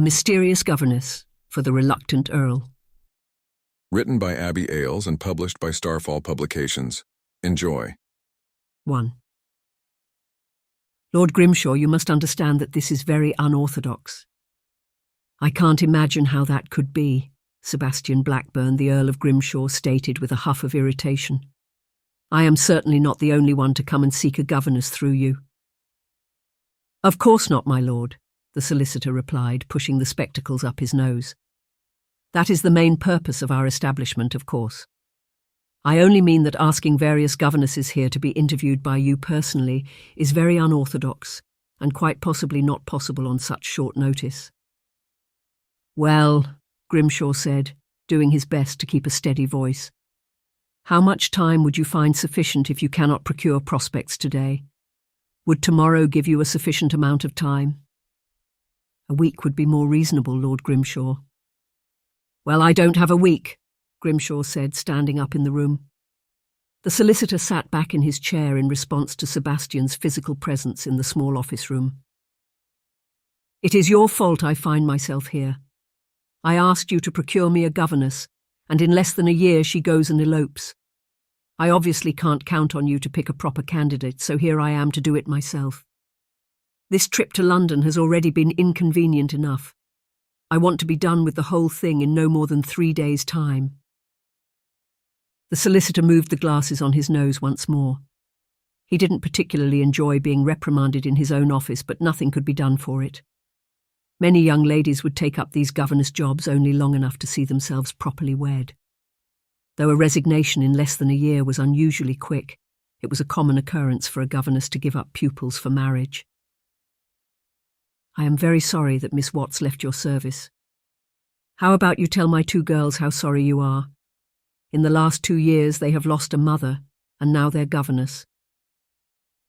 A Mysterious Governess for the Reluctant Earl. Written by Abby Ayles and published by Starfall Publications. Enjoy. 1. Lord Grimshaw, you must understand that this is very unorthodox. I can't imagine how that could be, Sebastian Blackburn, the Earl of Grimshaw, stated with a huff of irritation. I am certainly not the only one to come and seek a governess through you. Of course not, my lord, the solicitor replied, pushing the spectacles up his nose. That is the main purpose of our establishment, of course. I only mean that asking various governesses here to be interviewed by you personally is very unorthodox and quite possibly not possible on such short notice. Well, Grimshaw said, doing his best to keep a steady voice. How much time would you find sufficient if you cannot procure prospects today? Would tomorrow give you a sufficient amount of time? A week would be more reasonable, Lord Grimshaw. Well, I don't have a week, Grimshaw said, standing up in the room. The solicitor sat back in his chair in response to Sebastian's physical presence in the small office room. It is your fault I find myself here. I asked you to procure me a governess, and in less than a year she goes and elopes. I obviously can't count on you to pick a proper candidate, so here I am to do it myself. This trip to London has already been inconvenient enough. I want to be done with the whole thing in no more than 3 days' time. The solicitor moved the glasses on his nose once more. He didn't particularly enjoy being reprimanded in his own office, but nothing could be done for it. Many young ladies would take up these governess jobs only long enough to see themselves properly wed. Though a resignation in less than a year was unusually quick, it was a common occurrence for a governess to give up pupils for marriage. I am very sorry that Miss Watts left your service. How about you tell my 2 girls how sorry you are? In the last 2 years they have lost a mother, and now their governess.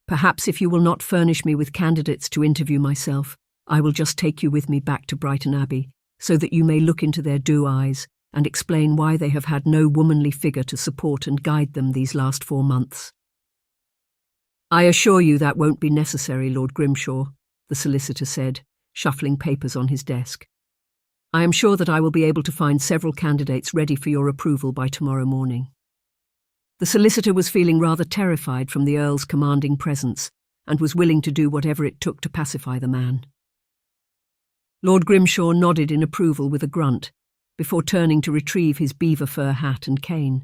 Perhaps if you will not furnish me with candidates to interview myself, I will just take you with me back to Brighton Abbey, so that you may look into their dew eyes and explain why they have had no womanly figure to support and guide them these last 4 months. I assure you that won't be necessary, Lord Grimshaw, the solicitor said, shuffling papers on his desk. I am sure that I will be able to find several candidates ready for your approval by tomorrow morning. The solicitor was feeling rather terrified from the Earl's commanding presence and was willing to do whatever it took to pacify the man. Lord Grimshaw nodded in approval with a grunt, before turning to retrieve his beaver fur hat and cane.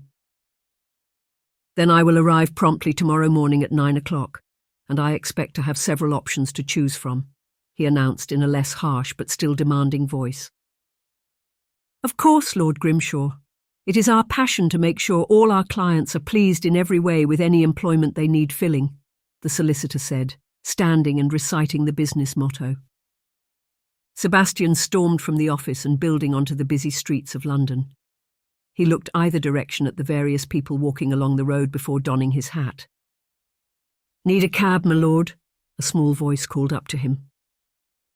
Then I will arrive promptly tomorrow morning at 9 o'clock, and I expect to have several options to choose from, he announced in a less harsh but still demanding voice. Of course, Lord Grimshaw. It is our passion to make sure all our clients are pleased in every way with any employment they need filling, the solicitor said, standing and reciting the business motto. Sebastian stormed from the office and building onto the busy streets of London. He looked either direction at the various people walking along the road before donning his hat. Need a cab, my lord? A small voice called up to him.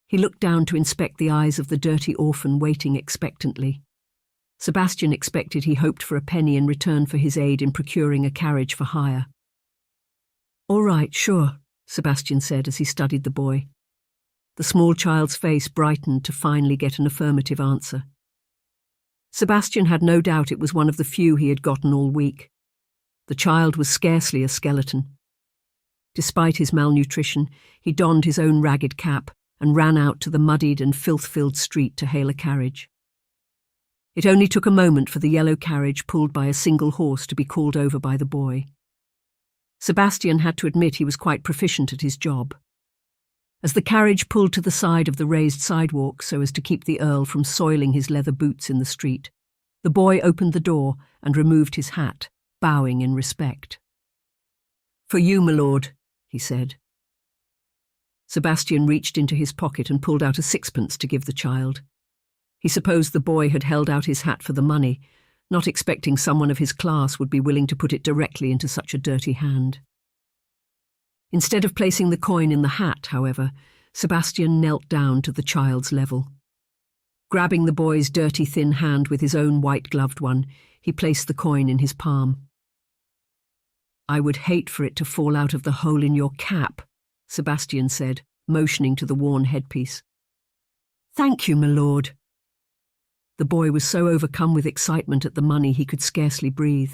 He looked down to inspect the eyes of the dirty orphan waiting expectantly. Sebastian expected he hoped for a penny in return for his aid in procuring a carriage for hire. All right, sure, Sebastian said as he studied the boy. The small child's face brightened to finally get an affirmative answer. Sebastian had no doubt it was one of the few he had gotten all week. The child was scarcely a skeleton. Despite his malnutrition, he donned his own ragged cap and ran out to the muddied and filth-filled street to hail a carriage. It only took a moment for the yellow carriage pulled by a single horse to be called over by the boy. Sebastian had to admit he was quite proficient at his job. As the carriage pulled to the side of the raised sidewalk so as to keep the Earl from soiling his leather boots in the street, the boy opened the door and removed his hat, bowing in respect. For you, my lord, he said. Sebastian reached into his pocket and pulled out a 6pence to give the child. He supposed the boy had held out his hat for the money, not expecting someone of his class would be willing to put it directly into such a dirty hand. Instead of placing the coin in the hat, however, Sebastian knelt down to the child's level. Grabbing the boy's dirty thin hand with his own white-gloved one, he placed the coin in his palm. I would hate for it to fall out of the hole in your cap, Sebastian said, motioning to the worn headpiece. "Thank you, my lord." The boy was so overcome with excitement at the money he could scarcely breathe.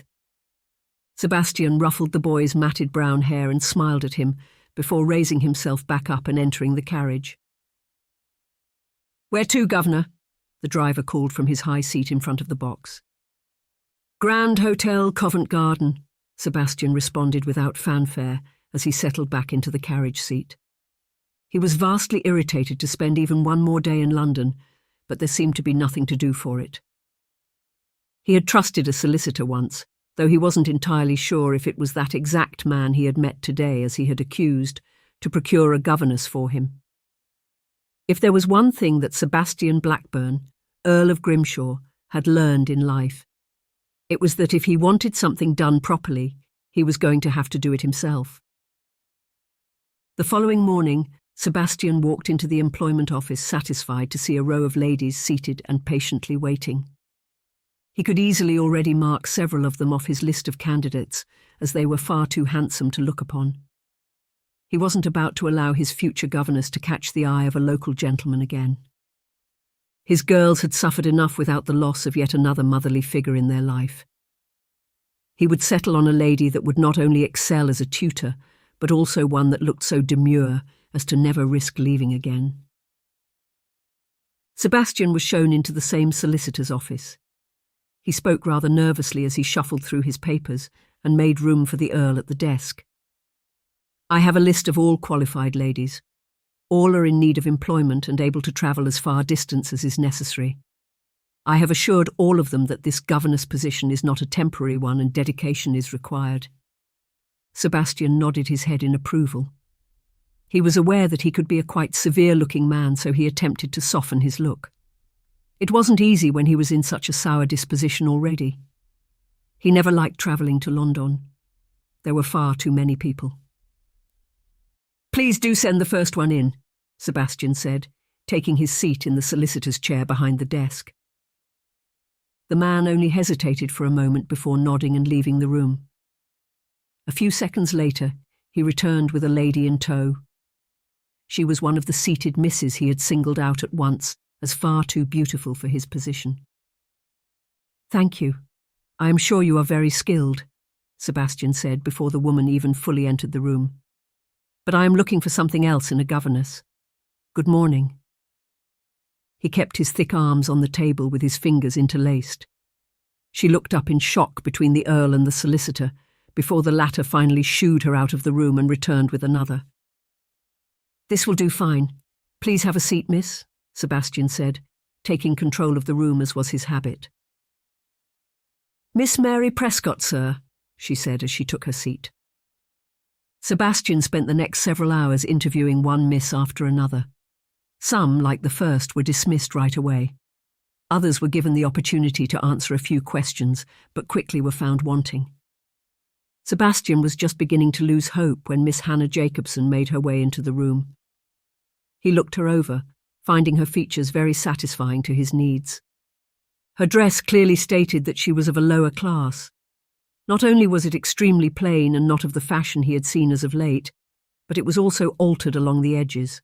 Sebastian ruffled the boy's matted brown hair and smiled at him before raising himself back up and entering the carriage. "Where to, Governor?" the driver called from his high seat in front of the box. "Grand Hotel, Covent Garden," Sebastian responded without fanfare as he settled back into the carriage seat. He was vastly irritated to spend even one more day in London, but there seemed to be nothing to do for it. He had trusted a solicitor once, though he wasn't entirely sure if it was that exact man he had met today as he had accused, to procure a governess for him. If there was one thing that Sebastian Blackburn, Earl of Grimshaw, had learned in life, it was that if he wanted something done properly, he was going to have to do it himself. The following morning, Sebastian walked into the employment office satisfied to see a row of ladies seated and patiently waiting. He could easily already mark several of them off his list of candidates, as they were far too handsome to look upon. He wasn't about to allow his future governess to catch the eye of a local gentleman again. His girls had suffered enough without the loss of yet another motherly figure in their life. He would settle on a lady that would not only excel as a tutor, but also one that looked so demure as to never risk leaving again. Sebastian was shown into the same solicitor's office. He spoke rather nervously as he shuffled through his papers and made room for the Earl at the desk. "I have a list of all qualified ladies. All are in need of employment and able to travel as far distance as is necessary. I have assured all of them that this governess position is not a temporary one and dedication is required." Sebastian nodded his head in approval. He was aware that he could be a quite severe-looking man, so he attempted to soften his look. It wasn't easy when he was in such a sour disposition already. He never liked travelling to London. There were far too many people. "Please do send the first one in," Sebastian said, taking his seat in the solicitor's chair behind the desk. The man only hesitated for a moment before nodding and leaving the room. A few seconds later, he returned with a lady in tow. She was one of the seated misses he had singled out at once as far too beautiful for his position. "Thank you. I am sure you are very skilled," Sebastian said before the woman even fully entered the room. "But I am looking for something else in a governess. Good morning." He kept his thick arms on the table with his fingers interlaced. She looked up in shock between the Earl and the solicitor before the latter finally shooed her out of the room and returned with another. "This will do fine. Please have a seat, miss," Sebastian said, taking control of the room as was his habit. "Miss Mary Prescott, sir," she said as she took her seat. Sebastian spent the next several hours interviewing one miss after another. Some, like the first, were dismissed right away. Others were given the opportunity to answer a few questions, but quickly were found wanting. Sebastian was just beginning to lose hope when Miss Hannah Jacobson made her way into the room. He looked her over, finding her features very satisfying to his needs. Her dress clearly stated that she was of a lower class. Not only was it extremely plain and not of the fashion he had seen as of late, but it was also altered along the edges.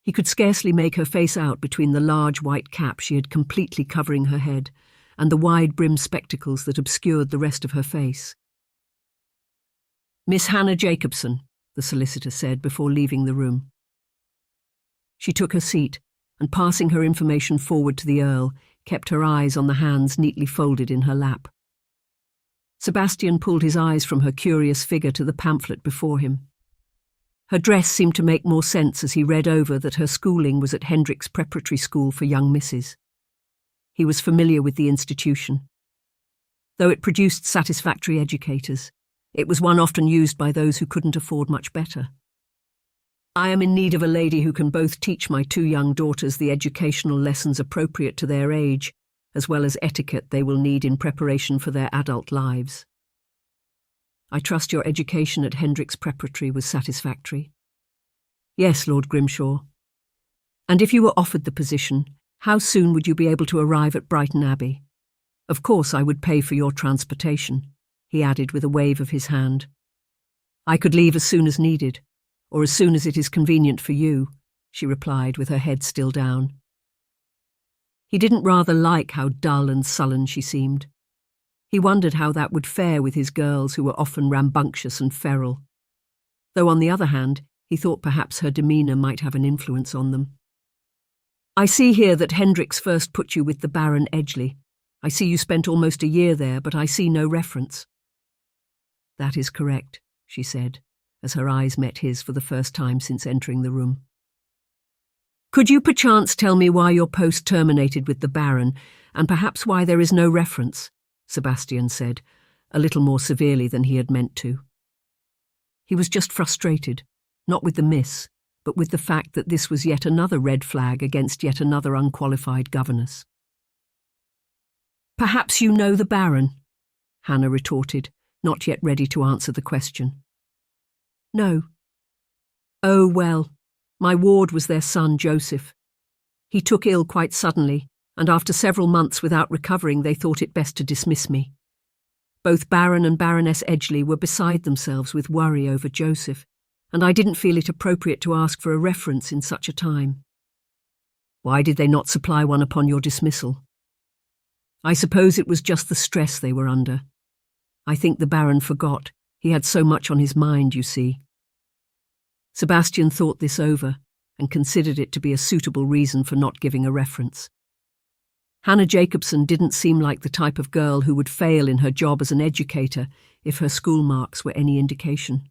He could scarcely make her face out between the large white cap she had completely covering her head and the wide-brimmed spectacles that obscured the rest of her face. "Miss Hannah Jacobson," the solicitor said before leaving the room. She took her seat and, passing her information forward to the Earl, kept her eyes on the hands neatly folded in her lap. Sebastian pulled his eyes from her curious figure to the pamphlet before him. Her dress seemed to make more sense as he read over that her schooling was at Hendrick's Preparatory School for Young Misses. He was familiar with the institution. Though it produced satisfactory educators, it was one often used by those who couldn't afford much better. "I am in need of a lady who can both teach my two young daughters the educational lessons appropriate to their age, as well as etiquette they will need in preparation for their adult lives. I trust your education at Hendrick's Preparatory was satisfactory." "Yes, Lord Grimshaw." "And if you were offered the position, how soon would you be able to arrive at Brighton Abbey? Of course I would pay for your transportation," he added with a wave of his hand. "I could leave as soon as needed, or as soon as it is convenient for you," she replied with her head still down. He didn't rather like how dull and sullen she seemed. He wondered how that would fare with his girls, who were often rambunctious and feral. Though on the other hand, he thought perhaps her demeanour might have an influence on them. "I see here that Hendricks first put you with the Baron Edgley. I see you spent almost a year there, but I see no reference." "That is correct," she said, as her eyes met his for the first time since entering the room. "Could you perchance tell me why your post terminated with the Baron, and perhaps why there is no reference?" Sebastian said, a little more severely than he had meant to. He was just frustrated, not with the miss, but with the fact that this was yet another red flag against yet another unqualified governess. "Perhaps you know the Baron," Hannah retorted, not yet ready to answer the question. "No." "Oh, well, my ward was their son, Joseph. He took ill quite suddenly, and after several months without recovering, they thought it best to dismiss me. Both Baron and Baroness Edgley were beside themselves with worry over Joseph, and I didn't feel it appropriate to ask for a reference in such a time." "Why did they not supply one upon your dismissal?" "I suppose it was just the stress they were under. I think the Baron forgot. He had so much on his mind, you see." Sebastian thought this over and considered it to be a suitable reason for not giving a reference. Hannah Jacobson didn't seem like the type of girl who would fail in her job as an educator if her school marks were any indication.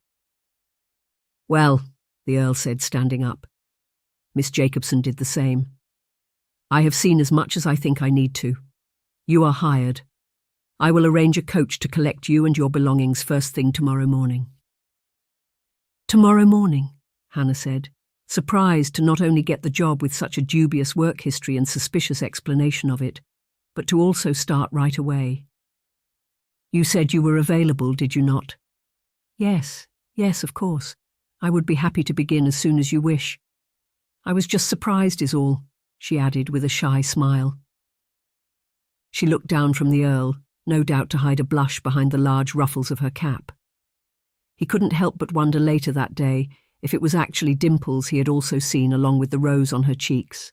"Well," the Earl said, standing up. Miss Jacobson did the same. "I have seen as much as I think I need to. You are hired. I will arrange a coach to collect you and your belongings first thing tomorrow morning." "Tomorrow morning," Hannah said, surprised to not only get the job with such a dubious work history and suspicious explanation of it, but to also start right away. "You said you were available, did you not?" Yes, of course. I would be happy to begin as soon as you wish. I was just surprised is all," she added with a shy smile. She looked down from the Earl, no doubt to hide a blush behind the large ruffles of her cap. He couldn't help but wonder later that day if it was actually dimples he had also seen along with the rose on her cheeks.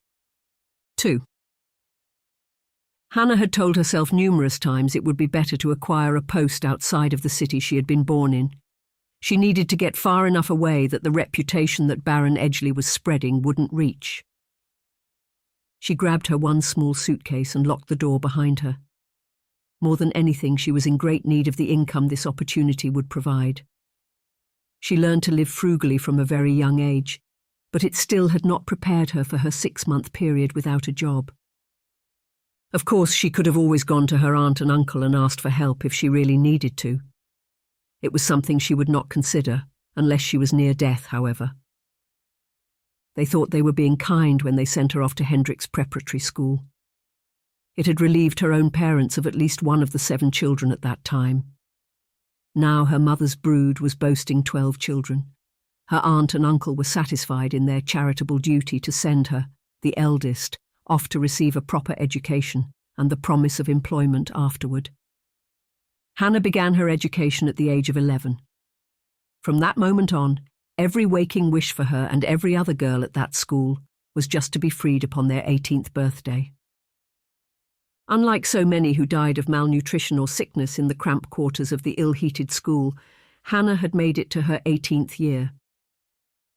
2. Hannah had told herself numerous times it would be better to acquire a post outside of the city she had been born in. She needed to get far enough away that the reputation that Baron Edgley was spreading wouldn't reach. She grabbed her one small suitcase and locked the door behind her. More than anything, she was in great need of the income this opportunity would provide. She learned to live frugally from a very young age, but it still had not prepared her for her 6-month period without a job. Of course, she could have always gone to her aunt and uncle and asked for help if she really needed to. It was something she would not consider, unless she was near death, however. They thought they were being kind when they sent her off to Hendricks Preparatory School. It had relieved her own parents of at least one of the 7 children at that time. Now her mother's brood was boasting 12 children. Her aunt and uncle were satisfied in their charitable duty to send her, the eldest, off to receive a proper education and the promise of employment afterward. Hannah began her education at the age of 11. From that moment on, every waking wish for her and every other girl at that school was just to be freed upon their 18th birthday. Unlike so many who died of malnutrition or sickness in the cramped quarters of the ill-heated school, Hannah had made it to her 18th year.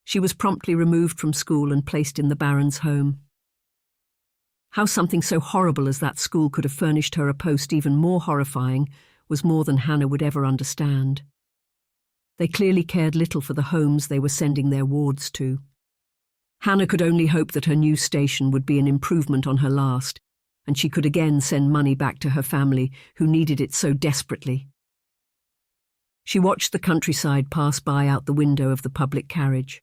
She was promptly removed from school and placed in the Baron's home. How something so horrible as that school could have furnished her a post even more horrifying was more than Hannah would ever understand. They clearly cared little for the homes they were sending their wards to. Hannah could only hope that her new station would be an improvement on her last, and she could again send money back to her family who needed it so desperately. She watched the countryside pass by out the window of the public carriage.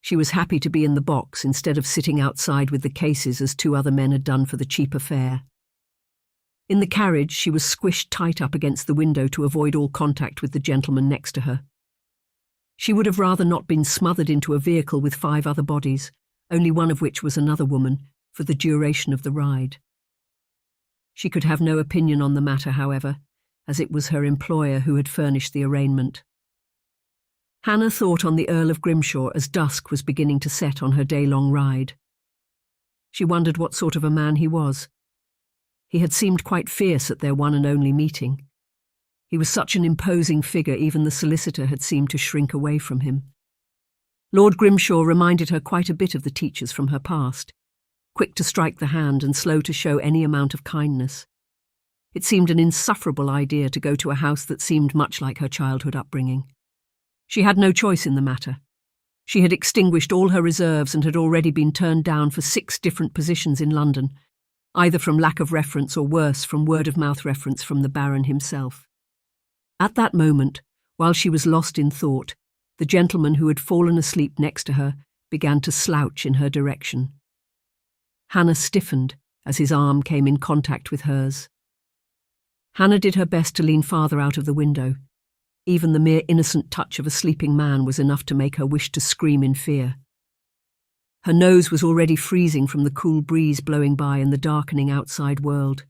She was happy to be in the box instead of sitting outside with the cases as 2 other men had done for the cheaper fare. In the carriage, she was squished tight up against the window to avoid all contact with the gentleman next to her. She would have rather not been smothered into a vehicle with 5 other bodies, only one of which was another woman, for the duration of the ride. She could have no opinion on the matter, however, as it was her employer who had furnished the arraignment. Hannah thought on the Earl of Grimshaw as dusk was beginning to set on her day-long ride. She wondered what sort of a man he was. He had seemed quite fierce at their one and only meeting. He was such an imposing figure, even the solicitor had seemed to shrink away from him. Lord Grimshaw reminded her quite a bit of the teachers from her past, quick to strike the hand and slow to show any amount of kindness. It seemed an insufferable idea to go to a house that seemed much like her childhood upbringing. She had no choice in the matter. She had extinguished all her reserves and had already been turned down for 6 different positions in London, either from lack of reference or worse, from word-of-mouth reference from the Baron himself. At that moment, while she was lost in thought, the gentleman who had fallen asleep next to her began to slouch in her direction. Hannah stiffened as his arm came in contact with hers. Hannah did her best to lean farther out of the window. Even the mere innocent touch of a sleeping man was enough to make her wish to scream in fear. Her nose was already freezing from the cool breeze blowing by in the darkening outside world.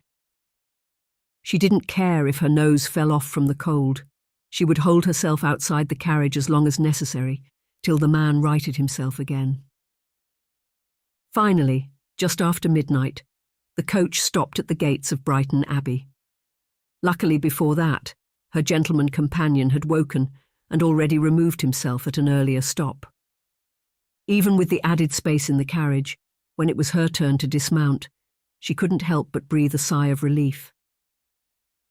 She didn't care if her nose fell off from the cold. She would hold herself outside the carriage as long as necessary, till the man righted himself again. Finally, just after midnight, the coach stopped at the gates of Brighton Abbey. Luckily before that, her gentleman companion had woken and already removed himself at an earlier stop. Even with the added space in the carriage, when it was her turn to dismount, she couldn't help but breathe a sigh of relief.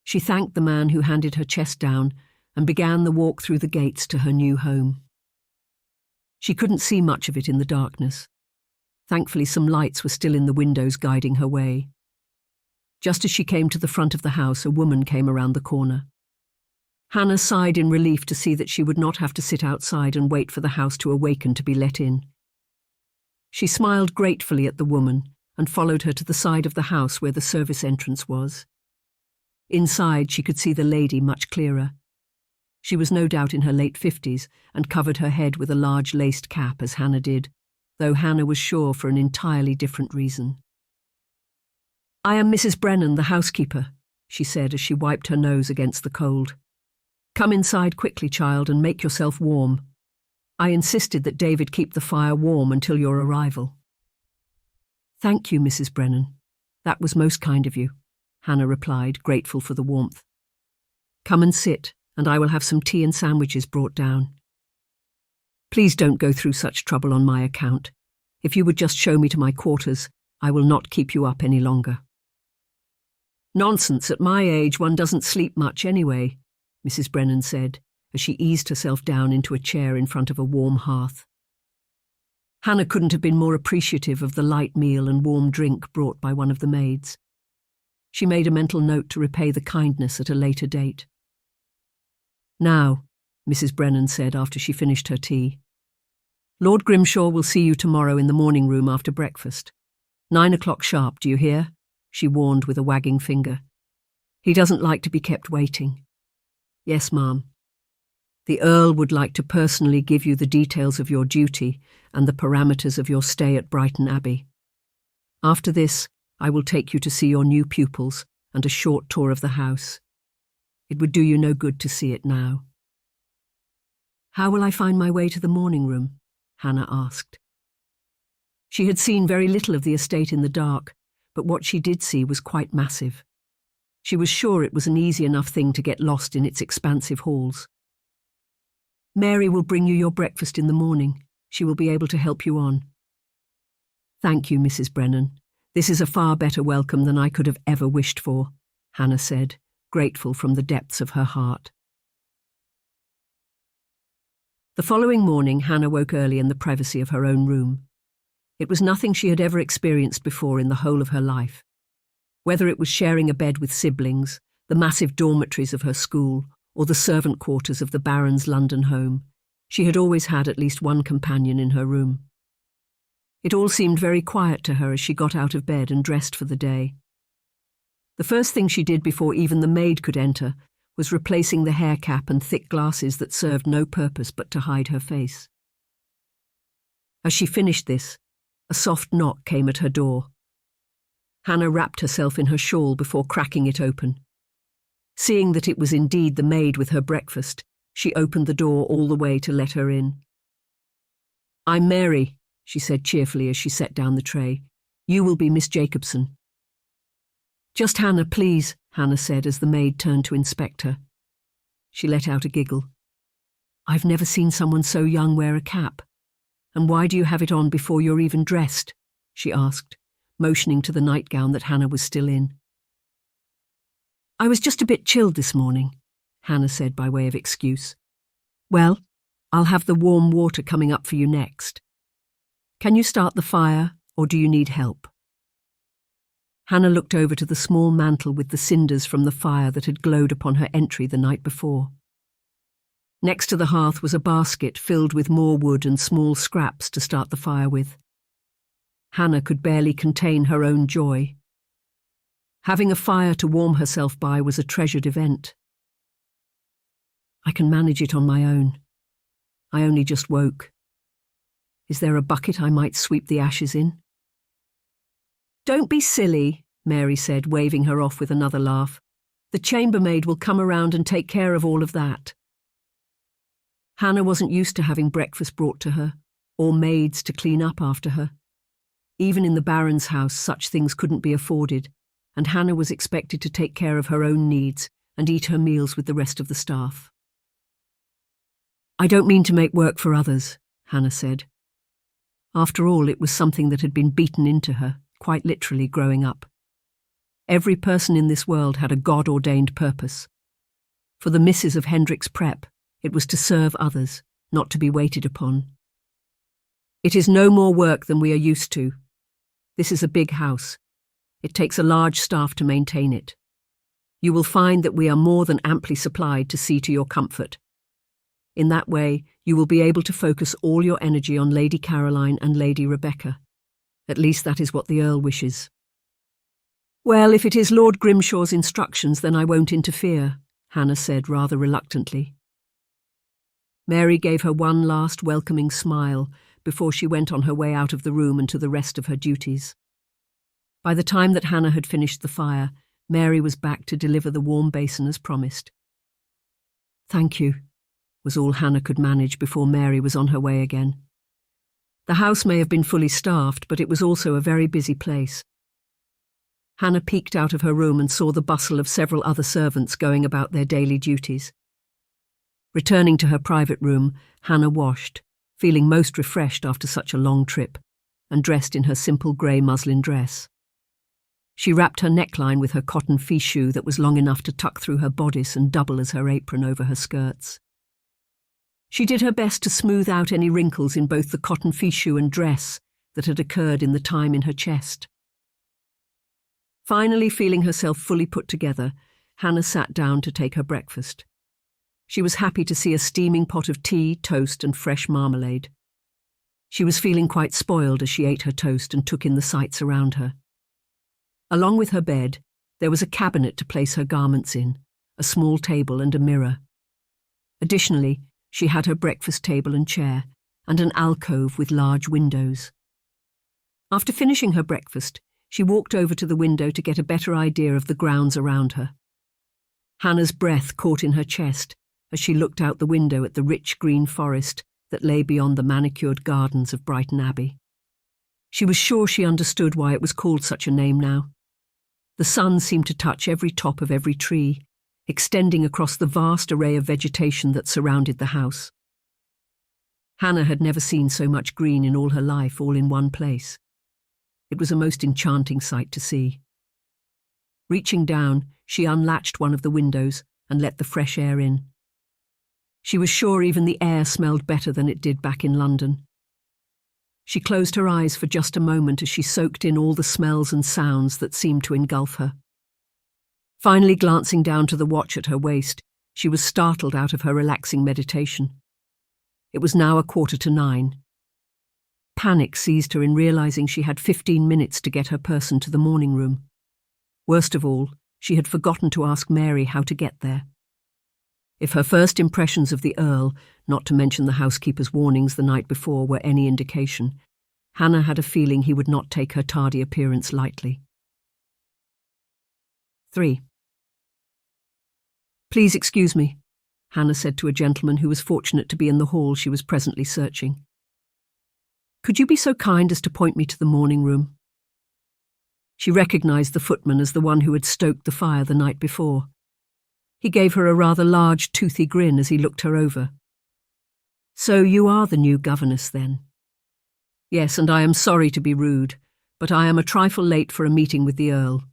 She thanked the man who handed her chest down and began the walk through the gates to her new home. She couldn't see much of it in the darkness. Thankfully, some lights were still in the windows guiding her way. Just as she came to the front of the house, a woman came around the corner. Hannah sighed in relief to see that she would not have to sit outside and wait for the house to awaken to be let in. She smiled gratefully at the woman and followed her to the side of the house where the service entrance was. Inside, she could see the lady much clearer. She was no doubt in her late 50s and covered her head with a large laced cap as Hannah did, though Hannah was sure for an entirely different reason. "I am Mrs. Brennan, the housekeeper," she said as she wiped her nose against the cold. "Come inside quickly, child, and make yourself warm. I insisted that David keep the fire warm until your arrival." "Thank you, Mrs. Brennan. That was most kind of you," Hannah replied, grateful for the warmth. "Come and sit, and I will have some tea and sandwiches brought down. Please don't go through such trouble on my account. If you would just show me to my quarters, I will not keep you up any longer." "Nonsense, at my age one doesn't sleep much anyway," Mrs. Brennan said, as she eased herself down into a chair in front of a warm hearth. Hannah couldn't have been more appreciative of the light meal and warm drink brought by one of the maids. She made a mental note to repay the kindness at a later date. "Now," Mrs. Brennan said after she finished her tea, "Lord Grimshaw will see you tomorrow in the morning room after breakfast. 9 o'clock sharp, do you hear?" she warned with a wagging finger. "He doesn't like to be kept waiting." "Yes, ma'am." "The Earl would like to personally give you the details of your duty and the parameters of your stay at Brighton Abbey. After this, I will take you to see your new pupils and a short tour of the house. It would do you no good to see it now." "How will I find my way to the morning room?" Hannah asked. She had seen very little of the estate in the dark, but what she did see was quite massive. She was sure it was an easy enough thing to get lost in its expansive halls. "Mary will bring you your breakfast in the morning. She will be able to help you on." "Thank you, Mrs. Brennan. This is a far better welcome than I could have ever wished for," Hannah said, grateful from the depths of her heart. The following morning, Hannah woke early in the privacy of her own room. It was nothing she had ever experienced before in the whole of her life. Whether it was sharing a bed with siblings, the massive dormitories of her school, or the servant quarters of the Baron's London home, she had always had at least one companion in her room. It all seemed very quiet to her as she got out of bed and dressed for the day. The first thing she did before even the maid could enter was replacing the hair cap and thick glasses that served no purpose but to hide her face. As she finished this, a soft knock came at her door. Hannah wrapped herself in her shawl before cracking it open. Seeing that it was indeed the maid with her breakfast, she opened the door all the way to let her in. "I'm Mary," she said cheerfully as she set down the tray. You will be Miss Jacobson." "Just Hannah, please," Hannah said as the maid turned to inspect her. She let out a giggle. "I've never seen someone so young wear a cap. And why do you have it on before you're even dressed?" she asked, motioning to the nightgown that Hannah was still in. "I was just a bit chilled this morning," Hannah said by way of excuse. "Well, I'll have the warm water coming up for you next. Can you start the fire, or do you need help?" Hannah looked over to the small mantel with the cinders from the fire that had glowed upon her entry the night before. Next to the hearth was a basket filled with more wood and small scraps to start the fire with. Hannah could barely contain her own joy. Having a fire to warm herself by was a treasured event. "I can manage it on my own. I only just woke. Is there a bucket I might sweep the ashes in?" "Don't be silly," Mary said, waving her off with another laugh. "The chambermaid will come around and take care of all of that." Hannah wasn't used to having breakfast brought to her, or maids to clean up after her. Even in the Baron's house, such things couldn't be afforded, and Hannah was expected to take care of her own needs and eat her meals with the rest of the staff. "I don't mean to make work for others," Hannah said. After all, it was something that had been beaten into her, quite literally growing up. Every person in this world had a God-ordained purpose. For the missus of Hendrick's Prep, it was to serve others, not to be waited upon. "It is no more work than we are used to. This is a big house. It takes a large staff to maintain it. You will find that we are more than amply supplied to see to your comfort. In that way, you will be able to focus all your energy on Lady Caroline and Lady Rebecca. At least that is what the Earl wishes." "Well, if it is Lord Grimshaw's instructions, then I won't interfere," Hannah said rather reluctantly. Mary gave her one last welcoming smile before she went on her way out of the room and to the rest of her duties. By the time that Hannah had finished the fire, Mary was back to deliver the warm basin as promised. "Thank you," was all Hannah could manage before Mary was on her way again. The house may have been fully staffed, but it was also a very busy place. Hannah peeked out of her room and saw the bustle of several other servants going about their daily duties. Returning to her private room, Hannah washed, feeling most refreshed after such a long trip, and dressed in her simple grey muslin dress. She wrapped her neckline with her cotton fichu that was long enough to tuck through her bodice and double as her apron over her skirts. She did her best to smooth out any wrinkles in both the cotton fichu and dress that had occurred in the time in her chest. Finally feeling herself fully put together, Hannah sat down to take her breakfast. She was happy to see a steaming pot of tea, toast and fresh marmalade. She was feeling quite spoiled as she ate her toast and took in the sights around her. Along with her bed, there was a cabinet to place her garments in, a small table and a mirror. Additionally, she had her breakfast table and chair, and an alcove with large windows. After finishing her breakfast, she walked over to the window to get a better idea of the grounds around her. Hannah's breath caught in her chest as she looked out the window at the rich green forest that lay beyond the manicured gardens of Brighton Abbey. She was sure she understood why it was called such a name now. The sun seemed to touch every top of every tree, extending across the vast array of vegetation that surrounded the house. Hannah had never seen so much green in all her life, all in one place. It was a most enchanting sight to see. Reaching down, she unlatched one of the windows and let the fresh air in. She was sure even the air smelled better than it did back in London. She closed her eyes for just a moment as she soaked in all the smells and sounds that seemed to engulf her. Finally glancing down to the watch at her waist, she was startled out of her relaxing meditation. It was now 9:15. Panic seized her in realizing she had 15 minutes to get her person to the morning room. Worst of all, she had forgotten to ask Mary how to get there. If her first impressions of the Earl, not to mention the housekeeper's warnings the night before, were any indication, Hannah had a feeling he would not take her tardy appearance lightly. 3. "Please excuse me," Hannah said to a gentleman who was fortunate to be in the hall she was presently searching. "Could you be so kind as to point me to the morning room?" She recognized the footman as the one who had stoked the fire the night before. He gave her a rather large, toothy grin as he looked her over. "So you are the new governess, then?" "Yes, and I am sorry to be rude, but I am a trifle late for a meeting with the Earl.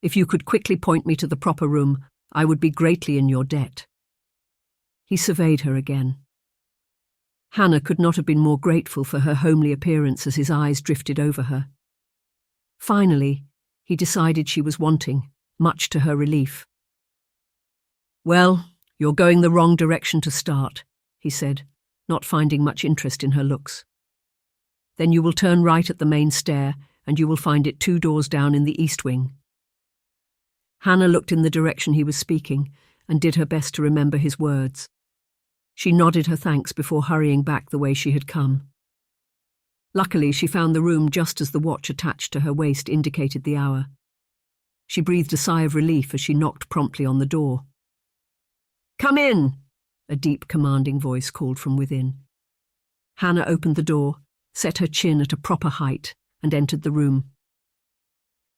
If you could quickly point me to the proper room, I would be greatly in your debt." He surveyed her again. Hannah could not have been more grateful for her homely appearance as his eyes drifted over her. Finally, he decided she was wanting, much to her relief. "Well, you're going the wrong direction to start," he said, not finding much interest in her looks. "Then you will turn right at the main stair, and you will find it 2 doors down in the east wing." Hannah looked in the direction he was speaking and did her best to remember his words. She nodded her thanks before hurrying back the way she had come. Luckily, she found the room just as the watch attached to her waist indicated the hour. She breathed a sigh of relief as she knocked promptly on the door. "Come in!" a deep, commanding voice called from within. Hannah opened the door, set her chin at a proper height, and entered the room.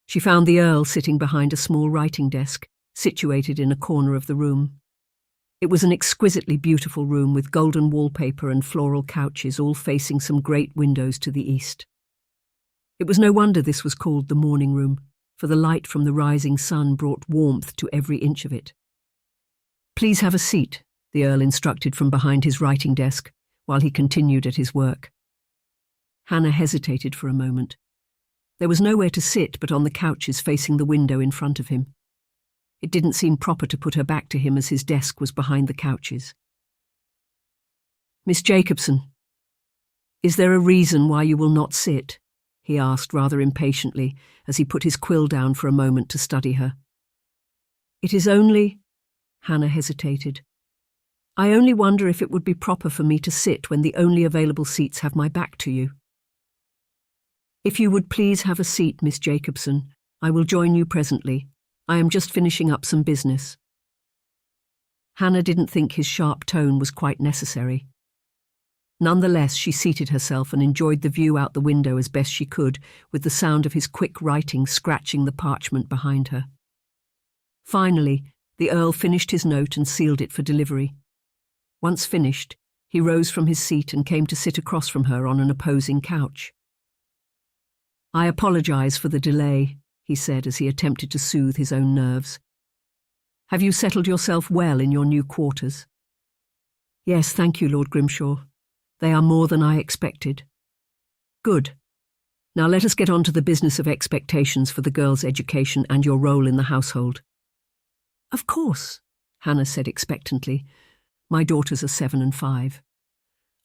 She found the Earl sitting behind a small writing desk, situated in a corner of the room. It was an exquisitely beautiful room with golden wallpaper and floral couches all facing some great windows to the east. It was no wonder this was called the morning room, for the light from the rising sun brought warmth to every inch of it. "Please have a seat," the Earl instructed from behind his writing desk, while he continued at his work. Hannah hesitated for a moment. There was nowhere to sit but on the couches facing the window in front of him. It didn't seem proper to put her back to him as his desk was behind the couches. "Miss Jacobson, is there a reason why you will not sit?" he asked rather impatiently as he put his quill down for a moment to study her. "It is only—" Hannah hesitated. "I only wonder if it would be proper for me to sit when the only available seats have my back to you." "If you would please have a seat, Miss Jacobson, I will join you presently. I am just finishing up some business." Hannah didn't think his sharp tone was quite necessary. Nonetheless, she seated herself and enjoyed the view out the window as best she could, with the sound of his quick writing scratching the parchment behind her. Finally, the Earl finished his note and sealed it for delivery. Once finished, he rose from his seat and came to sit across from her on an opposing couch. "I apologize for the delay," he said as he attempted to soothe his own nerves. "Have you settled yourself well in your new quarters?" "Yes, thank you, Lord Grimshaw. They are more than I expected." "Good. Now let us get on to the business of expectations for the girl's education and your role in the household." "Of course," Hannah said expectantly. "My daughters are 7 and 5.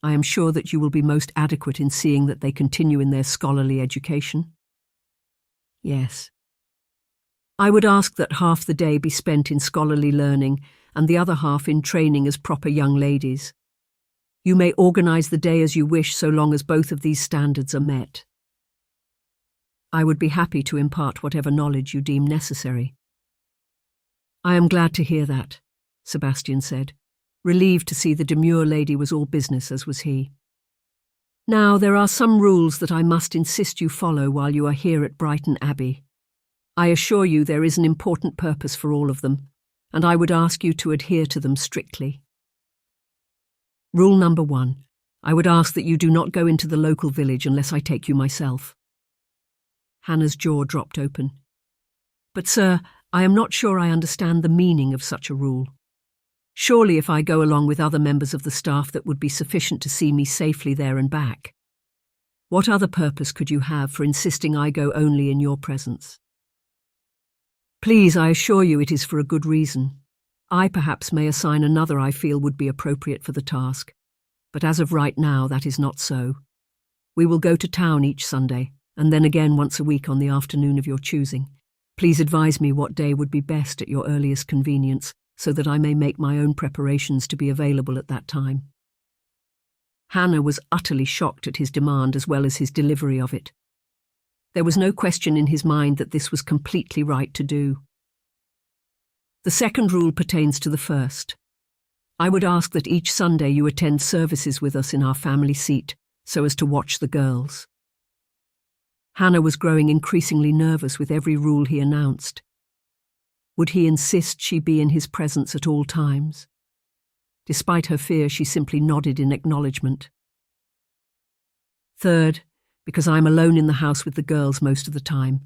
I am sure that you will be most adequate in seeing that they continue in their scholarly education." "Yes." "I would ask that half the day be spent in scholarly learning and the other half in training as proper young ladies. You may organize the day as you wish so long as both of these standards are met." "I would be happy to impart whatever knowledge you deem necessary." "I am glad to hear that," Sebastian said, relieved to see the demure lady was all business as was he. "Now, there are some rules that I must insist you follow while you are here at Brighton Abbey. I assure you there is an important purpose for all of them, and I would ask you to adhere to them strictly. Rule number 1. I would ask that you do not go into the local village unless I take you myself." Hannah's jaw dropped open. "But, sir, I am not sure I understand the meaning of such a rule. Surely if I go along with other members of the staff that would be sufficient to see me safely there and back. What other purpose could you have for insisting I go only in your presence?" "Please, I assure you it is for a good reason. I perhaps may assign another I feel would be appropriate for the task, but as of right now that is not so. We will go to town each Sunday, and then again once a week on the afternoon of your choosing. Please advise me what day would be best at your earliest convenience, so that I may make my own preparations to be available at that time." Hannah was utterly shocked at his demand as well as his delivery of it. There was no question in his mind that this was completely right to do. "The second rule pertains to the first. I would ask that each Sunday you attend services with us in our family seat, so as to watch the girls." Hannah was growing increasingly nervous with every rule he announced. Would he insist she be in his presence at all times? Despite her fear, she simply nodded in acknowledgement. Third, because I am alone in the house with the girls most of the time,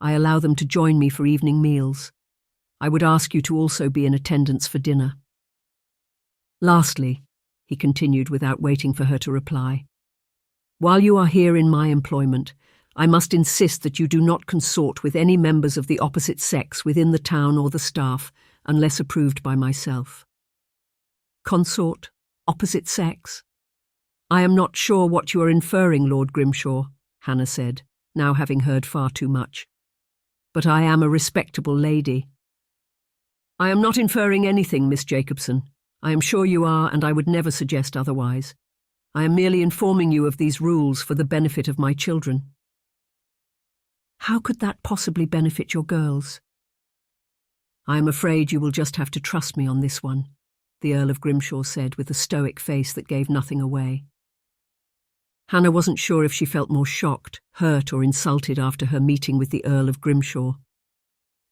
I allow them to join me for evening meals. I would ask you to also be in attendance for dinner. Lastly, he continued without waiting for her to reply, while you are here in my employment, I must insist that you do not consort with any members of the opposite sex within the town or the staff, unless approved by myself. Consort? Opposite sex? I am not sure what you are inferring, Lord Grimshaw, Hannah said, now having heard far too much. But I am a respectable lady. I am not inferring anything, Miss Jacobson. I am sure you are, and I would never suggest otherwise. I am merely informing you of these rules for the benefit of my children. How could that possibly benefit your girls? I am afraid you will just have to trust me on this one, the Earl of Grimshaw said with a stoic face that gave nothing away. Hannah wasn't sure if she felt more shocked, hurt or insulted after her meeting with the Earl of Grimshaw.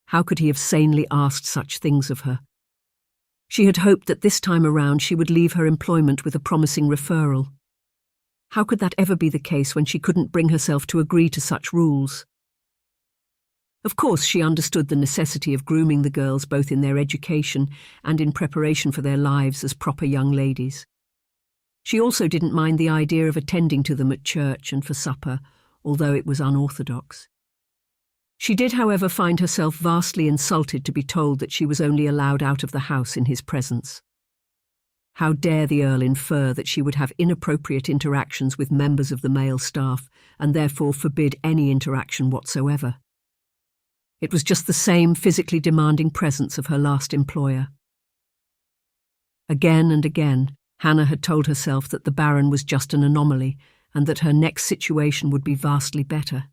How could he have sanely asked such things of her? She had hoped that this time around she would leave her employment with a promising referral. How could that ever be the case when she couldn't bring herself to agree to such rules? Of course, she understood the necessity of grooming the girls both in their education and in preparation for their lives as proper young ladies. She also didn't mind the idea of attending to them at church and for supper, although it was unorthodox. She did, however, find herself vastly insulted to be told that she was only allowed out of the house in his presence. How dare the Earl infer that she would have inappropriate interactions with members of the male staff and therefore forbid any interaction whatsoever? It was just the same physically demanding presence of her last employer. Again and again, Hannah had told herself that the Baron was just an anomaly and that her next situation would be vastly better.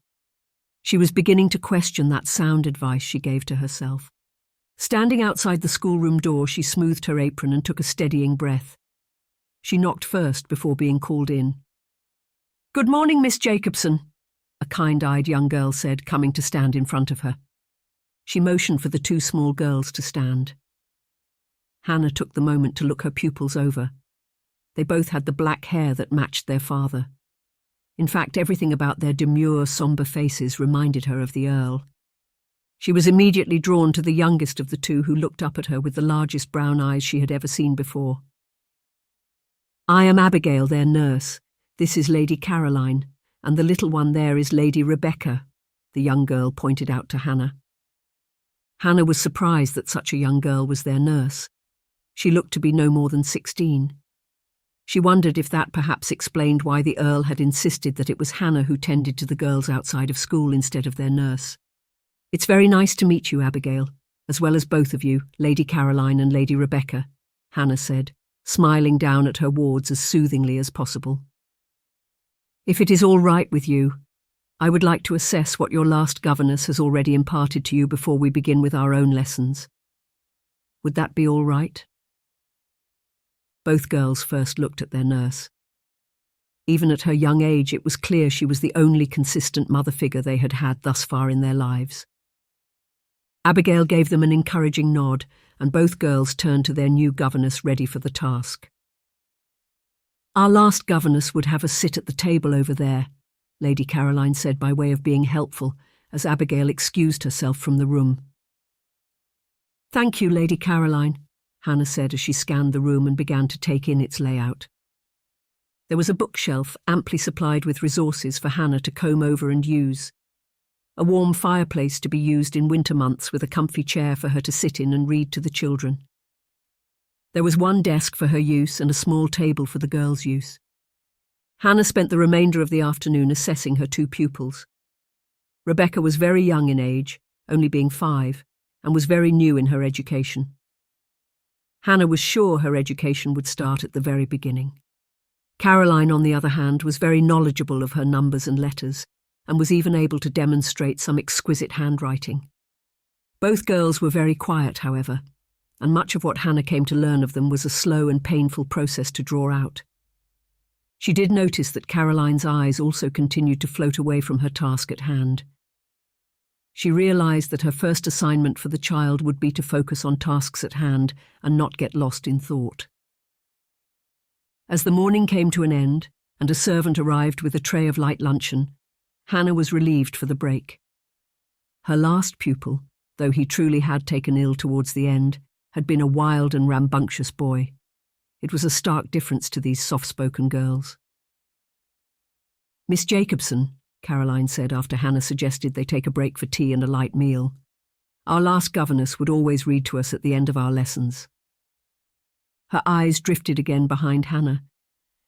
She was beginning to question that sound advice she gave to herself. Standing outside the schoolroom door, she smoothed her apron and took a steadying breath. She knocked first before being called in. "Good morning, Miss Jacobson," a kind-eyed young girl said, coming to stand in front of her. She motioned for the two small girls to stand. Hannah took the moment to look her pupils over. They both had the black hair that matched their father. In fact, everything about their demure, sombre faces reminded her of the Earl. She was immediately drawn to the youngest of the two, who looked up at her with the largest brown eyes she had ever seen before. "I am Abigail, their nurse. This is Lady Caroline, and the little one there is Lady Rebecca," the young girl pointed out to Hannah. Hannah was surprised that such a young girl was their nurse. She looked to be no more than 16. She wondered if that perhaps explained why the Earl had insisted that it was Hannah who tended to the girls outside of school instead of their nurse. "It's very nice to meet you, Abigail, as well as both of you, Lady Caroline and Lady Rebecca," Hannah said, smiling down at her wards as soothingly as possible. "If it is all right with you, I would like to assess what your last governess has already imparted to you before we begin with our own lessons. Would that be all right?" Both girls first looked at their nurse. Even at her young age, it was clear she was the only consistent mother figure they had had thus far in their lives. Abigail gave them an encouraging nod, and both girls turned to their new governess, ready for the task. "Our last governess would have us sit at the table over there," Lady Caroline said by way of being helpful, as Abigail excused herself from the room. "Thank you, Lady Caroline," Hannah said as she scanned the room and began to take in its layout. There was a bookshelf amply supplied with resources for Hannah to comb over and use, a warm fireplace to be used in winter months with a comfy chair for her to sit in and read to the children. There was one desk for her use and a small table for the girls' use. Hannah spent the remainder of the afternoon assessing her two pupils. Rebecca was very young in age, only being 5, and was very new in her education. Hannah was sure her education would start at the very beginning. Caroline, on the other hand, was very knowledgeable of her numbers and letters, and was even able to demonstrate some exquisite handwriting. Both girls were very quiet, however, and much of what Hannah came to learn of them was a slow and painful process to draw out. She did notice that Caroline's eyes also continued to float away from her task at hand. She realized that her first assignment for the child would be to focus on tasks at hand and not get lost in thought. As the morning came to an end and a servant arrived with a tray of light luncheon, Hannah was relieved for the break. Her last pupil, though he truly had taken ill towards the end, had been a wild and rambunctious boy. It was a stark difference to these soft-spoken girls. "Miss Jacobson," Caroline said after Hannah suggested they take a break for tea and a light meal. "Our last governess would always read to us at the end of our lessons." Her eyes drifted again behind Hannah,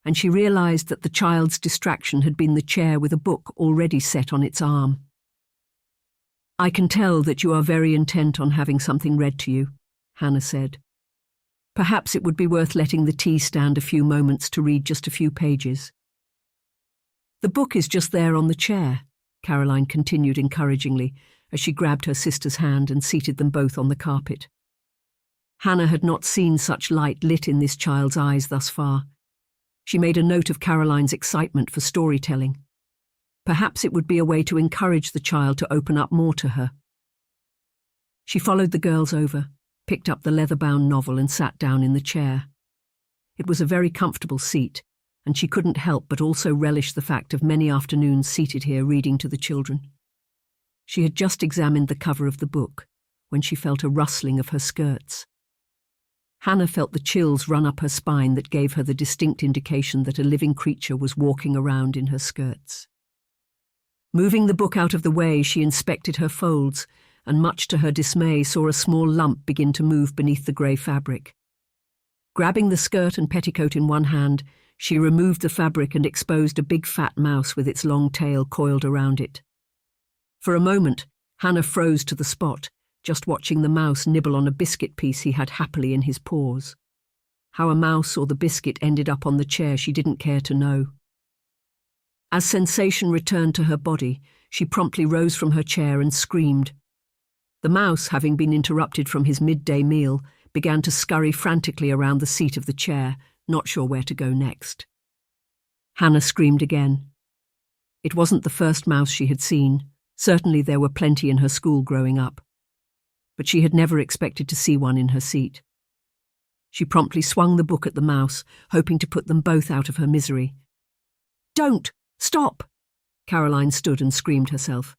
and she realized that the child's distraction had been the chair with a book already set on its arm. "I can tell that you are very intent on having something read to you," Hannah said. "Perhaps it would be worth letting the tea stand a few moments to read just a few pages." "The book is just there on the chair," Caroline continued encouragingly as she grabbed her sister's hand and seated them both on the carpet. Hannah had not seen such light lit in this child's eyes thus far. She made a note of Caroline's excitement for storytelling. Perhaps it would be a way to encourage the child to open up more to her. She followed the girls over, picked up the leather-bound novel and sat down in the chair. It was a very comfortable seat, and she couldn't help but also relish the fact of many afternoons seated here reading to the children. She had just examined the cover of the book when she felt a rustling of her skirts. Hannah felt the chills run up her spine that gave her the distinct indication that a living creature was walking around in her skirts. Moving the book out of the way, she inspected her folds, and much to her dismay saw a small lump begin to move beneath the grey fabric. Grabbing the skirt and petticoat in one hand, she removed the fabric and exposed a big fat mouse with its long tail coiled around it. For a moment, Hannah froze to the spot, just watching the mouse nibble on a biscuit piece he had happily in his paws. How a mouse or the biscuit ended up on the chair she didn't care to know. As sensation returned to her body, she promptly rose from her chair and screamed. The mouse, having been interrupted from his midday meal, began to scurry frantically around the seat of the chair, not sure where to go next. Hannah screamed again. It wasn't the first mouse she had seen. Certainly there were plenty in her school growing up. But she had never expected to see one in her seat. She promptly swung the book at the mouse, hoping to put them both out of her misery. "Don't! Stop!" Caroline stood and screamed herself.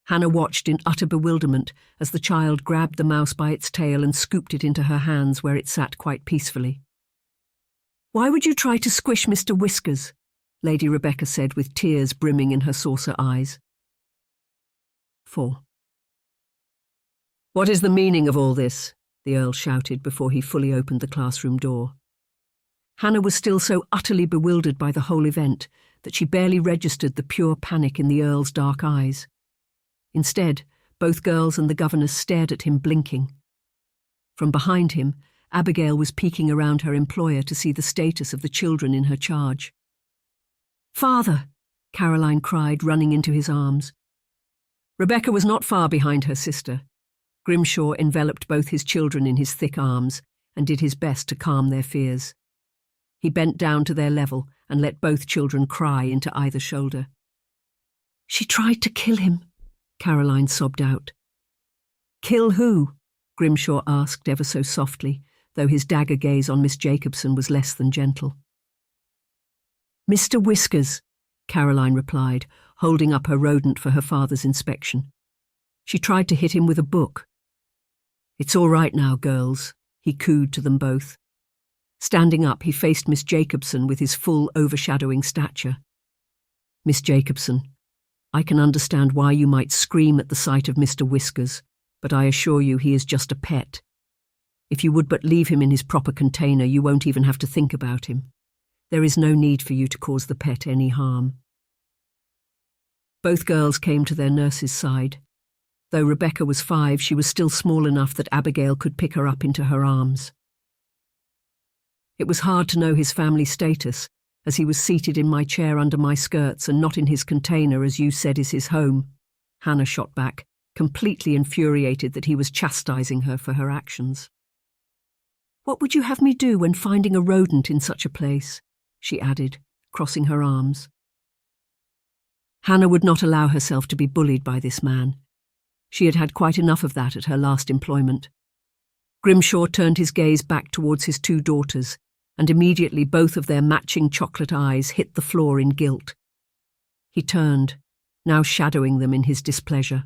Hannah watched in utter bewilderment as the child grabbed the mouse by its tail and scooped it into her hands where it sat quite peacefully. "Why would you try to squish Mr. Whiskers?" Lady Rebecca said with tears brimming in her saucer eyes. 4. "What is the meaning of all this?" the Earl shouted before he fully opened the classroom door. Hannah was still so utterly bewildered by the whole event that she barely registered the pure panic in the Earl's dark eyes. Instead, both girls and the governess stared at him blinking. From behind him, Abigail was peeking around her employer to see the status of the children in her charge. "Father!" Caroline cried, running into his arms. Rebecca was not far behind her sister. Grimshaw enveloped both his children in his thick arms and did his best to calm their fears. He bent down to their level and let both children cry into either shoulder. "She tried to kill him," Caroline sobbed out. "Kill who?" Grimshaw asked ever so softly, though his dagger gaze on Miss Jacobson was less than gentle. "Mr. Whiskers," Caroline replied, holding up her rodent for her father's inspection. "She tried to hit him with a book." "It's all right now, girls," he cooed to them both. Standing up, he faced Miss Jacobson with his full, overshadowing stature. "Miss Jacobson, I can understand why you might scream at the sight of Mr. Whiskers, but I assure you he is just a pet. If you would but leave him in his proper container, you won't even have to think about him. There is no need for you to cause the pet any harm." Both girls came to their nurse's side. Though Rebecca was 5, she was still small enough that Abigail could pick her up into her arms. It was hard to know his family status, as he was seated in my chair under my skirts and not in his container as you said is his home, Hannah shot back, completely infuriated that he was chastising her for her actions. "What would you have me do when finding a rodent in such a place?" she added, crossing her arms. Hannah would not allow herself to be bullied by this man. She had had quite enough of that at her last employment. Grimshaw turned his gaze back towards his two daughters, and immediately both of their matching chocolate eyes hit the floor in guilt. He turned, now shadowing them in his displeasure.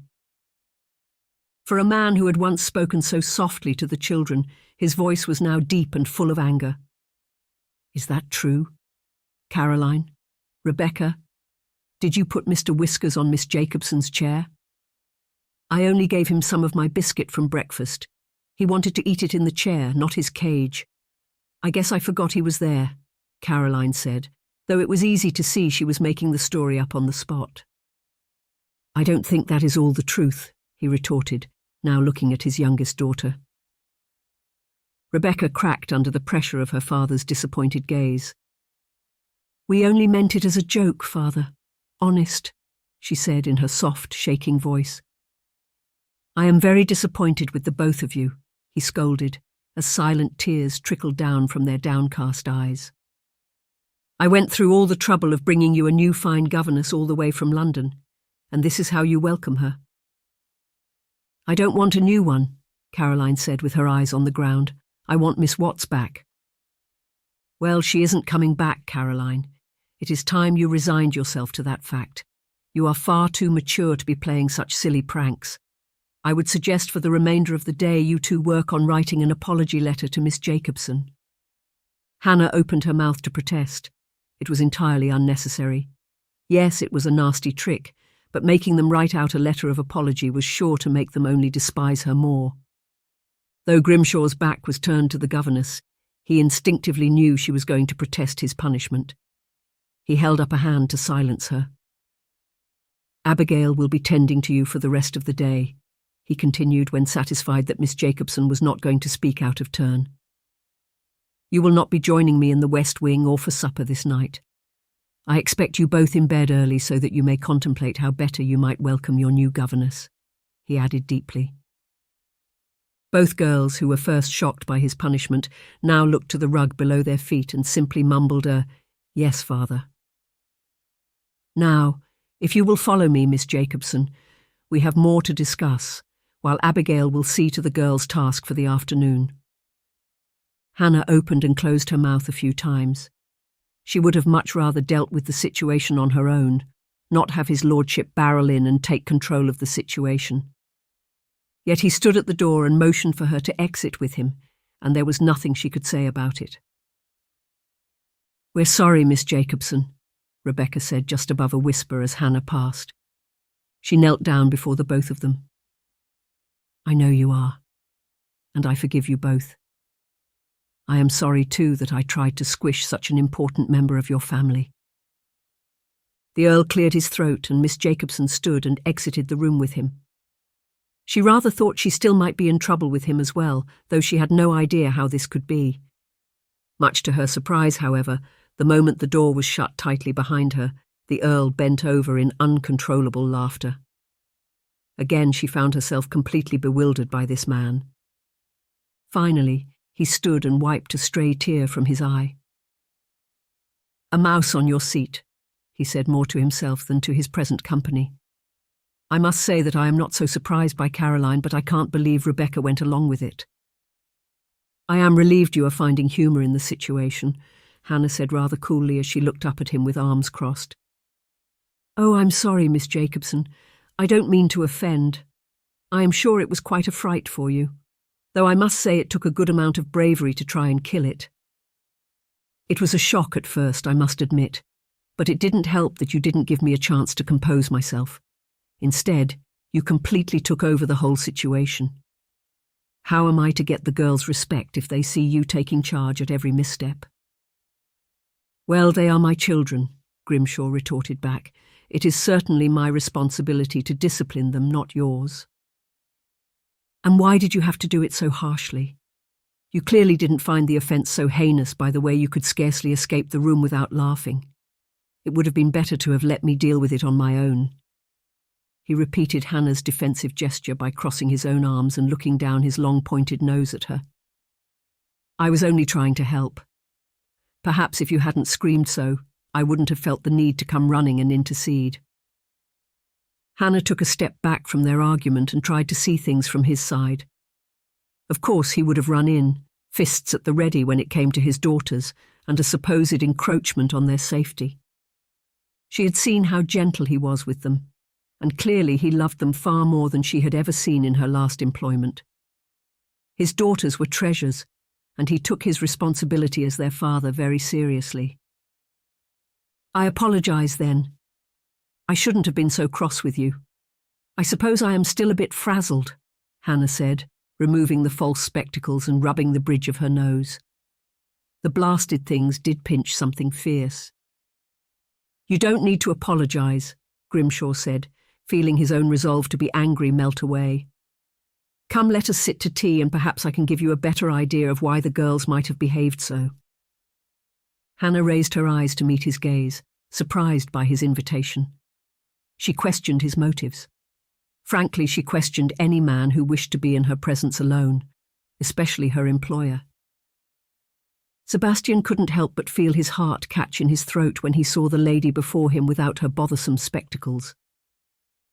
For a man who had once spoken so softly to the children, his voice was now deep and full of anger. "Is that true? Caroline? Rebecca? Did you put Mr. Whiskers on Miss Jacobson's chair?" "I only gave him some of my biscuit from breakfast. He wanted to eat it in the chair, not his cage. I guess I forgot he was there," Caroline said, though it was easy to see she was making the story up on the spot. "I don't think that is all the truth," he retorted, now looking at his youngest daughter. Rebecca cracked under the pressure of her father's disappointed gaze. "We only meant it as a joke, Father. Honest," she said in her soft, shaking voice. "I am very disappointed with the both of you," he scolded, as silent tears trickled down from their downcast eyes. "I went through all the trouble of bringing you a new fine governess all the way from London, and this is how you welcome her." "I don't want a new one," Caroline said with her eyes on the ground. "I want Miss Watts back." "Well, she isn't coming back, Caroline. It is time you resigned yourself to that fact. You are far too mature to be playing such silly pranks. I would suggest for the remainder of the day you two work on writing an apology letter to Miss Jacobson." Hannah opened her mouth to protest. It was entirely unnecessary. Yes, it was a nasty trick, but making them write out a letter of apology was sure to make them only despise her more. Though Grimshaw's back was turned to the governess, he instinctively knew she was going to protest his punishment. He held up a hand to silence her. "Abigail will be tending to you for the rest of the day," he continued when satisfied that Miss Jacobson was not going to speak out of turn. "You will not be joining me in the West Wing or for supper this night. I expect you both in bed early so that you may contemplate how better you might welcome your new governess," he added deeply. Both girls, who were first shocked by his punishment, now looked to the rug below their feet and simply mumbled a, "Yes, Father." "Now, if you will follow me, Miss Jacobson, we have more to discuss, while Abigail will see to the girls' task for the afternoon." Hannah opened and closed her mouth a few times. She would have much rather dealt with the situation on her own, not have his lordship barrel in and take control of the situation. Yet he stood at the door and motioned for her to exit with him, and there was nothing she could say about it. "We're sorry, Miss Jacobson," Rebecca said just above a whisper as Hannah passed. She knelt down before the both of them. "I know you are, and I forgive you both. I am sorry, too, that I tried to squish such an important member of your family." The Earl cleared his throat, and Miss Jacobson stood and exited the room with him. She rather thought she still might be in trouble with him as well, though she had no idea how this could be. Much to her surprise, however, the moment the door was shut tightly behind her, the Earl bent over in uncontrollable laughter. Again she found herself completely bewildered by this man. Finally, he stood and wiped a stray tear from his eye. "A mouse on your seat," he said more to himself than to his present company. "I must say that I am not so surprised by Caroline, but I can't believe Rebecca went along with it." "I am relieved you are finding humour in the situation," Hannah said rather coolly as she looked up at him with arms crossed. "Oh, I'm sorry, Miss Jacobson. I don't mean to offend. I am sure it was quite a fright for you, though I must say it took a good amount of bravery to try and kill it. It was a shock at first, I must admit, but it didn't help that you didn't give me a chance to compose myself. Instead, you completely took over the whole situation. How am I to get the girls' respect if they see you taking charge at every misstep?" "Well, they are my children," Grimshaw retorted back. "It is certainly my responsibility to discipline them, not yours." "And why did you have to do it so harshly? You clearly didn't find the offence so heinous by the way you could scarcely escape the room without laughing. It would have been better to have let me deal with it on my own." He repeated Hannah's defensive gesture by crossing his own arms and looking down his long-pointed nose at her. "I was only trying to help. Perhaps if you hadn't screamed so, I wouldn't have felt the need to come running and intercede. Hannah took a step back from their argument and tried to see things from his side. Of course he would have run in, fists at the ready when it came to his daughters and a supposed encroachment on their safety. She had seen how gentle he was with them, and clearly he loved them far more than she had ever seen in her last employment. His daughters were treasures, and he took his responsibility as their father very seriously. "I apologize, then. I shouldn't have been so cross with you. I suppose I am still a bit frazzled," Hannah said, removing the false spectacles and rubbing the bridge of her nose. The blasted things did pinch something fierce. "You don't need to apologize," Grimshaw said, feeling his own resolve to be angry melt away. "Come, let us sit to tea, and perhaps I can give you a better idea of why the girls might have behaved so." Hannah raised her eyes to meet his gaze, surprised by his invitation. She questioned his motives. Frankly, she questioned any man who wished to be in her presence alone, especially her employer. Sebastian couldn't help but feel his heart catch in his throat when he saw the lady before him without her bothersome spectacles.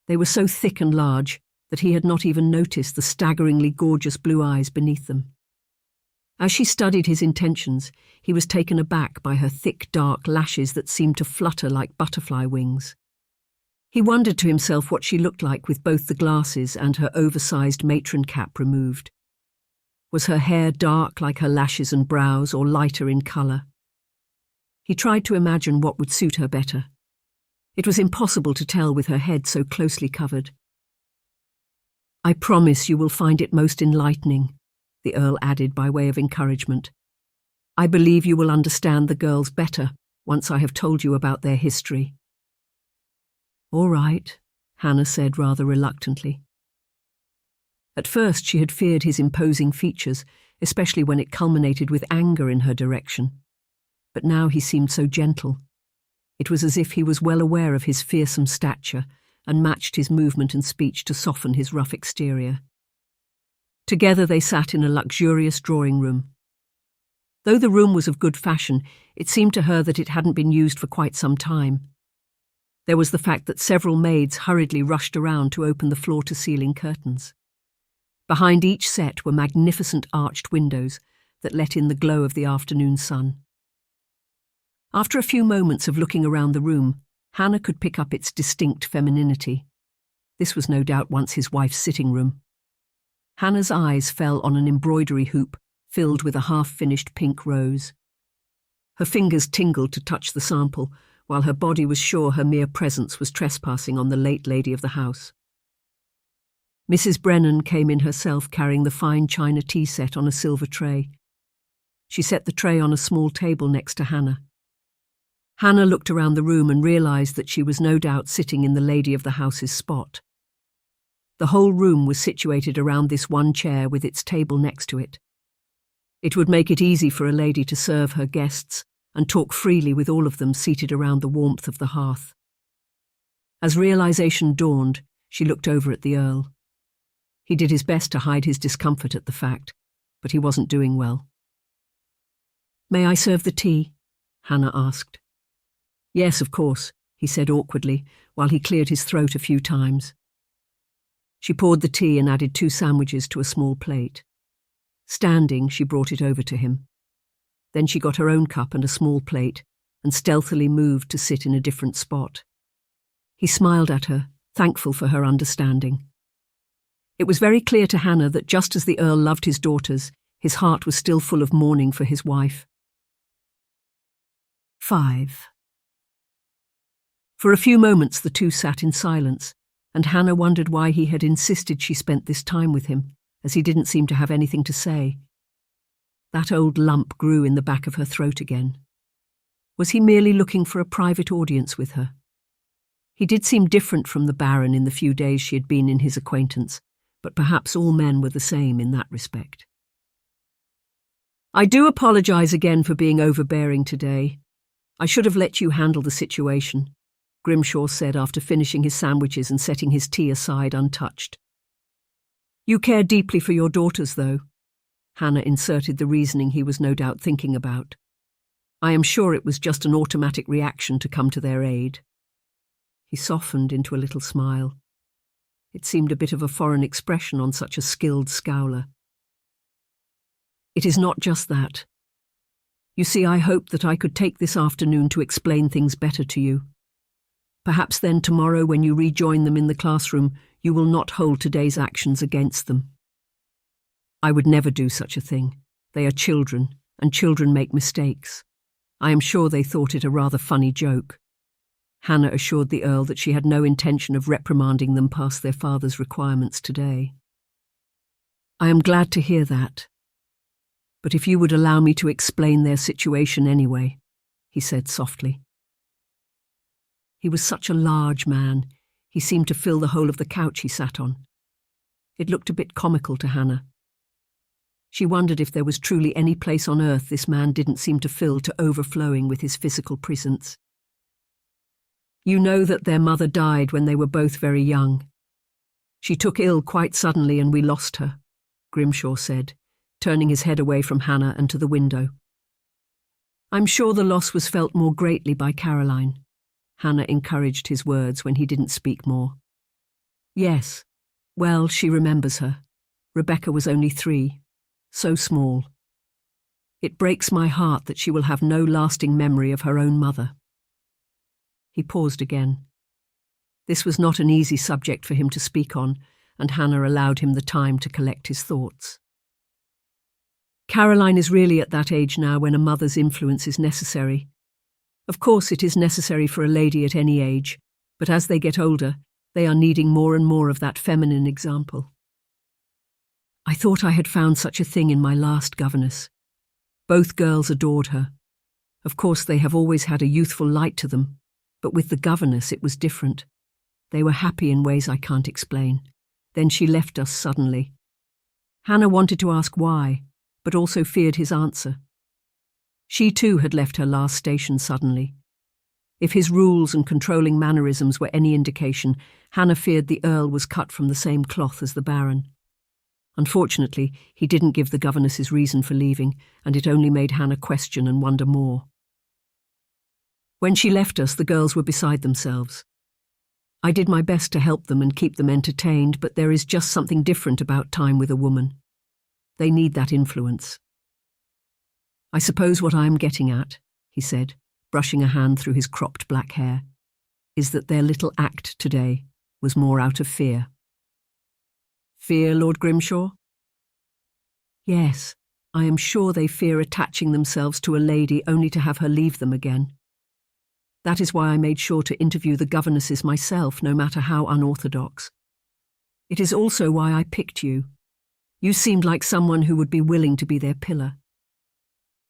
They were so thick and large that he had not even noticed the staggeringly gorgeous blue eyes beneath them. As she studied his intentions, he was taken aback by her thick, dark lashes that seemed to flutter like butterfly wings. He wondered to himself what she looked like with both the glasses and her oversized matron cap removed. Was her hair dark like her lashes and brows, or lighter in colour? He tried to imagine what would suit her better. It was impossible to tell with her head so closely covered. "I promise you will find it most enlightening," the Earl added by way of encouragement. "I believe you will understand the girls better once I have told you about their history." "All right," Hannah said rather reluctantly. At first she had feared his imposing features, especially when it culminated with anger in her direction. But now he seemed so gentle. It was as if he was well aware of his fearsome stature and matched his movement and speech to soften his rough exterior. Together they sat in a luxurious drawing room. Though the room was of good fashion, it seemed to her that it hadn't been used for quite some time. There was the fact that several maids hurriedly rushed around to open the floor-to-ceiling curtains. Behind each set were magnificent arched windows that let in the glow of the afternoon sun. After a few moments of looking around the room, Hannah could pick up its distinct femininity. This was no doubt once his wife's sitting room. Hannah's eyes fell on an embroidery hoop filled with a half-finished pink rose. Her fingers tingled to touch the sample, while her body was sure her mere presence was trespassing on the late lady of the house. Mrs. Brennan came in herself carrying the fine china tea set on a silver tray. She set the tray on a small table next to Hannah. Hannah looked around the room and realised that she was no doubt sitting in the lady of the house's spot. The whole room was situated around this one chair with its table next to it. It would make it easy for a lady to serve her guests and talk freely with all of them seated around the warmth of the hearth. As realisation dawned, she looked over at the Earl. He did his best to hide his discomfort at the fact, but he wasn't doing well. "May I serve the tea?" Hannah asked. "Yes, of course," he said awkwardly, while he cleared his throat a few times. She poured the tea and added 2 sandwiches to a small plate. Standing, she brought it over to him. Then she got her own cup and a small plate and stealthily moved to sit in a different spot. He smiled at her, thankful for her understanding. It was very clear to Hannah that just as the Earl loved his daughters, his heart was still full of mourning for his wife. 5. For a few moments the two sat in silence, and Hannah wondered why he had insisted she spent this time with him, as he didn't seem to have anything to say. That old lump grew in the back of her throat again. Was he merely looking for a private audience with her? He did seem different from the Baron in the few days she had been in his acquaintance, but perhaps all men were the same in that respect. "I do apologise again for being overbearing today. I should have let you handle the situation," Grimshaw said after finishing his sandwiches and setting his tea aside untouched. "You care deeply for your daughters, though." Hannah inserted the reasoning he was no doubt thinking about. I am sure it was just an automatic reaction to come to their aid." He softened into a little smile. It seemed a bit of a foreign expression on such a skilled scowler. "It is not just that. You see, I hoped that I could take this afternoon to explain things better to you. Perhaps then tomorrow when you rejoin them in the classroom, you will not hold today's actions against them. I would never do such a thing. They are children, and children make mistakes. I am sure they thought it a rather funny joke." Hannah assured the Earl that she had no intention of reprimanding them past their father's requirements today. "I am glad to hear that. But if you would allow me to explain their situation anyway," he said softly. He was such a large man, he seemed to fill the whole of the couch he sat on. It looked a bit comical to Hannah. She wondered if there was truly any place on earth this man didn't seem to fill to overflowing with his physical presence. "You know that their mother died when they were both very young. She took ill quite suddenly and we lost her," Grimshaw said, turning his head away from Hannah and to the window. "I'm sure the loss was felt more greatly by Caroline." Hannah encouraged his words when he didn't speak more. "Yes, well, she remembers her. Rebecca was only 3, so small. It breaks my heart that she will have no lasting memory of her own mother." He paused again. This was not an easy subject for him to speak on, and Hannah allowed him the time to collect his thoughts. "Caroline is really at that age now when a mother's influence is necessary. Of course it is necessary for a lady at any age, but as they get older, they are needing more and more of that feminine example. I thought I had found such a thing in my last governess. Both girls adored her. Of course they have always had a youthful light to them, but with the governess it was different. They were happy in ways I can't explain. Then she left us suddenly." Hannah wanted to ask why, but also feared his answer. She too had left her last station suddenly. If his rules and controlling mannerisms were any indication, Hannah feared the Earl was cut from the same cloth as the Baron. Unfortunately, he didn't give the governess's reason for leaving, and it only made Hannah question and wonder more. "When she left us, the girls were beside themselves. I did my best to help them and keep them entertained, but there is just something different about time with a woman. They need that influence. I suppose what I am getting at," he said, brushing a hand through his cropped black hair, "is that their little act today was more out of fear." "Fear, Lord Grimshaw?" "Yes, I am sure they fear attaching themselves to a lady only to have her leave them again. That is why I made sure to interview the governesses myself, no matter how unorthodox. It is also why I picked you. You seemed like someone who would be willing to be their pillar."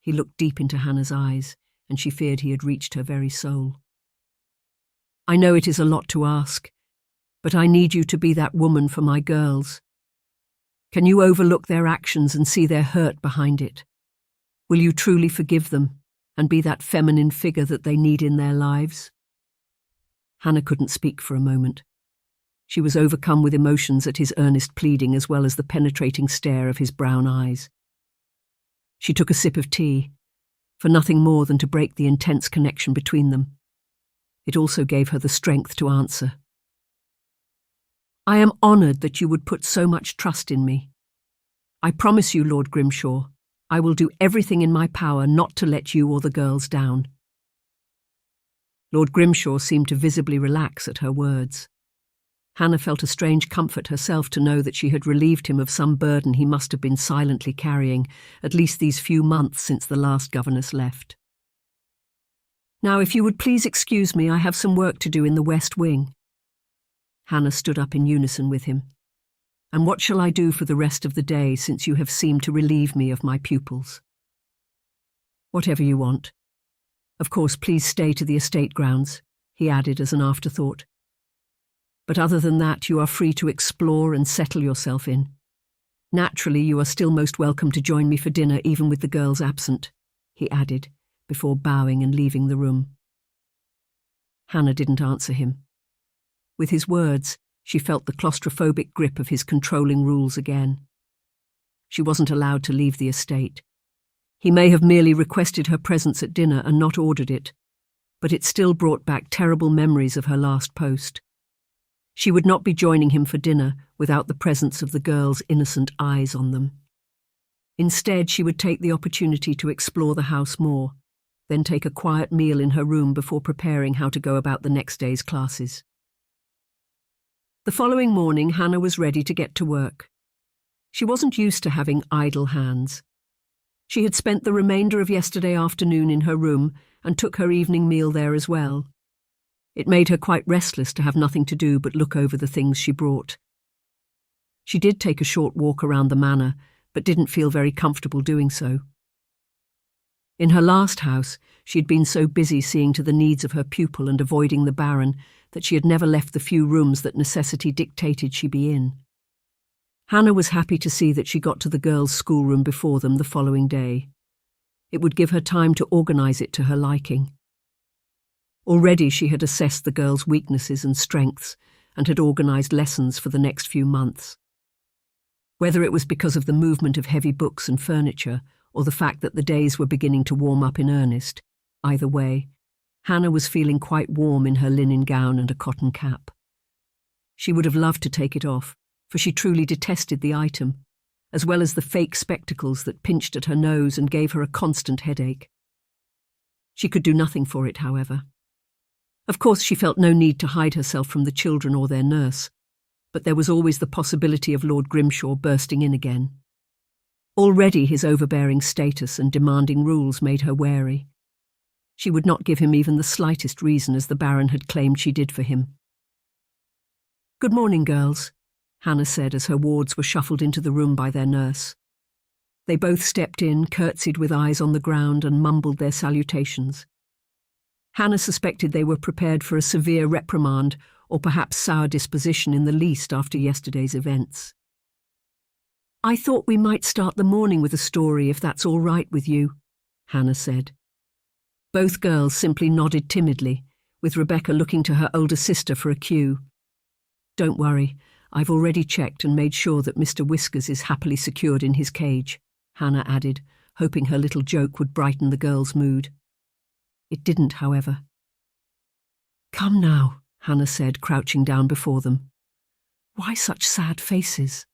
He looked deep into Hannah's eyes, and she feared he had reached her very soul. "I know it is a lot to ask, but I need you to be that woman for my girls. Can you overlook their actions and see their hurt behind it? Will you truly forgive them and be that feminine figure that they need in their lives?" Hannah couldn't speak for a moment. She was overcome with emotions at his earnest pleading as well as the penetrating stare of his brown eyes. She took a sip of tea, for nothing more than to break the intense connection between them. It also gave her the strength to answer. "I am honoured that you would put so much trust in me. I promise you, Lord Grimshaw, I will do everything in my power not to let you or the girls down." Lord Grimshaw seemed to visibly relax at her words. Hannah felt a strange comfort herself to know that she had relieved him of some burden he must have been silently carrying, at least these few months since the last governess left. "Now, if you would please excuse me, I have some work to do in the West Wing." Hannah stood up in unison with him. "And what shall I do for the rest of the day, since you have seemed to relieve me of my pupils?" "Whatever you want. Of course, please stay to the estate grounds," he added as an afterthought. "But other than that, you are free to explore and settle yourself in. Naturally, you are still most welcome to join me for dinner, even with the girls absent," he added, before bowing and leaving the room. Hannah didn't answer him. With his words, she felt the claustrophobic grip of his controlling rules again. She wasn't allowed to leave the estate. He may have merely requested her presence at dinner and not ordered it, but it still brought back terrible memories of her last post. She would not be joining him for dinner without the presence of the girl's innocent eyes on them. Instead, she would take the opportunity to explore the house more, then take a quiet meal in her room before preparing how to go about the next day's classes. The following morning, Hannah was ready to get to work. She wasn't used to having idle hands. She had spent the remainder of yesterday afternoon in her room and took her evening meal there as well. It made her quite restless to have nothing to do but look over the things she brought. She did take a short walk around the manor, but didn't feel very comfortable doing so. In her last house, she had been so busy seeing to the needs of her pupil and avoiding the Baron that she had never left the few rooms that necessity dictated she be in. Hannah was happy to see that she got to the girls' schoolroom before them the following day. It would give her time to organise it to her liking. Already she had assessed the girls' weaknesses and strengths and had organised lessons for the next few months. Whether it was because of the movement of heavy books and furniture or the fact that the days were beginning to warm up in earnest, either way, Hannah was feeling quite warm in her linen gown and a cotton cap. She would have loved to take it off, for she truly detested the item, as well as the fake spectacles that pinched at her nose and gave her a constant headache. She could do nothing for it, however. Of course, she felt no need to hide herself from the children or their nurse, but there was always the possibility of Lord Grimshaw bursting in again. Already his overbearing status and demanding rules made her wary. She would not give him even the slightest reason, as the Baron had claimed she did for him. "Good morning, girls," Hannah said as her wards were shuffled into the room by their nurse. They both stepped in, curtsied with eyes on the ground, and mumbled their salutations. Hannah suspected they were prepared for a severe reprimand or perhaps sour disposition in the least after yesterday's events. "I thought we might start the morning with a story, if that's all right with you," Hannah said. Both girls simply nodded timidly, with Rebecca looking to her older sister for a cue. "Don't worry, I've already checked and made sure that Mr. Whiskers is happily secured in his cage," Hannah added, hoping her little joke would brighten the girls' mood. It didn't, however. "Come now," Hannah said, crouching down before them. "Why such sad faces?"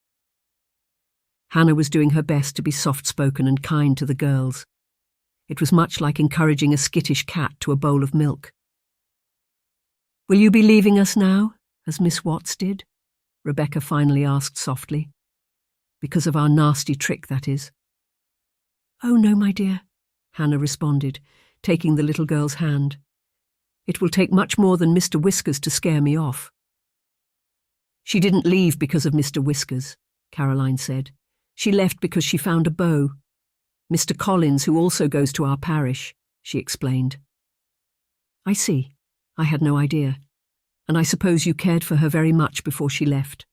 Hannah was doing her best to be soft-spoken and kind to the girls. It was much like encouraging a skittish cat to a bowl of milk. "Will you be leaving us now, as Miss Watts did?" Rebecca finally asked softly. "Because of our nasty trick, that is." "Oh, no, my dear," Hannah responded, taking the little girl's hand. "It will take much more than Mr. Whiskers to scare me off." "She didn't leave because of Mr. Whiskers," Caroline said. "She left because she found a beau. Mr. Collins, who also goes to our parish," she explained. "I see. I had no idea. And I suppose you cared for her very much before she left."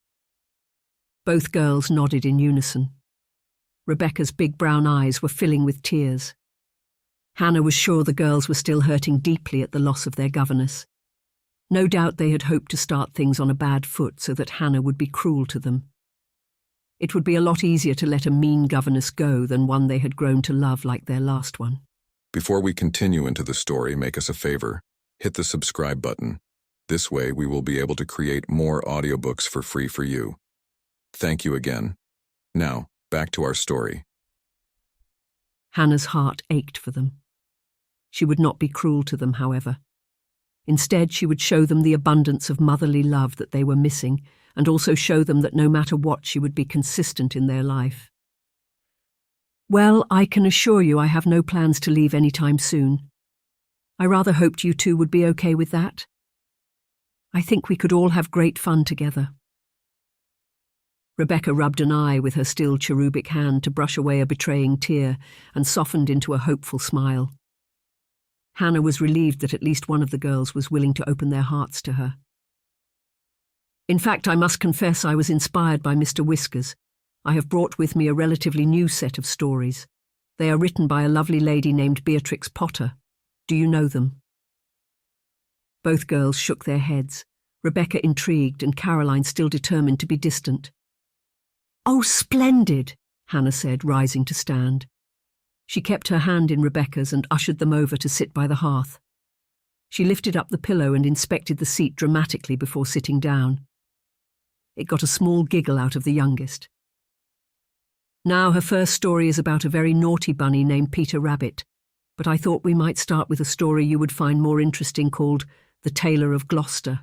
Both girls nodded in unison. Rebecca's big brown eyes were filling with tears. Hannah was sure the girls were still hurting deeply at the loss of their governess. No doubt they had hoped to start things on a bad foot so that Hannah would be cruel to them. It would be a lot easier to let a mean governess go than one they had grown to love like their last one. Before we continue into the story, make us a favor. Hit the subscribe button. This way we will be able to create more audiobooks for free for you. Thank you again. Now, back to our story. Hannah's heart ached for them. She would not be cruel to them, however. Instead, she would show them the abundance of motherly love that they were missing, and also show them that no matter what, she would be consistent in their life. "Well, I can assure you I have no plans to leave any time soon. I rather hoped you two would be okay with that. I think we could all have great fun together." Rebecca rubbed an eye with her still cherubic hand to brush away a betraying tear and softened into a hopeful smile. Hannah was relieved that at least one of the girls was willing to open their hearts to her. "In fact, I must confess I was inspired by Mr. Whiskers. I have brought with me a relatively new set of stories. They are written by a lovely lady named Beatrix Potter. Do you know them?" Both girls shook their heads, Rebecca intrigued and Caroline still determined to be distant. "Oh, splendid," Hannah said, rising to stand. She kept her hand in Rebecca's and ushered them over to sit by the hearth. She lifted up the pillow and inspected the seat dramatically before sitting down. It got a small giggle out of the youngest. Now her first story is about a very naughty bunny named Peter Rabbit, but I thought we might start with a story you would find more interesting called The Tailor of Gloucester.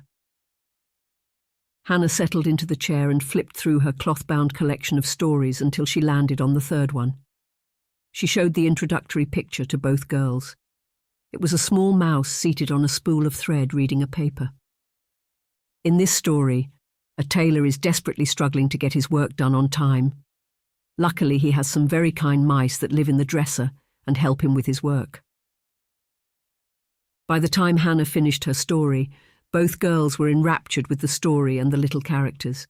Hannah settled into the chair and flipped through her cloth-bound collection of stories until she landed on the third one. She showed the introductory picture to both girls. It was a small mouse seated on a spool of thread reading a paper. In this story, a tailor is desperately struggling to get his work done on time. Luckily, he has some very kind mice that live in the dresser and help him with his work. By the time Hannah finished her story, both girls were enraptured with the story and the little characters.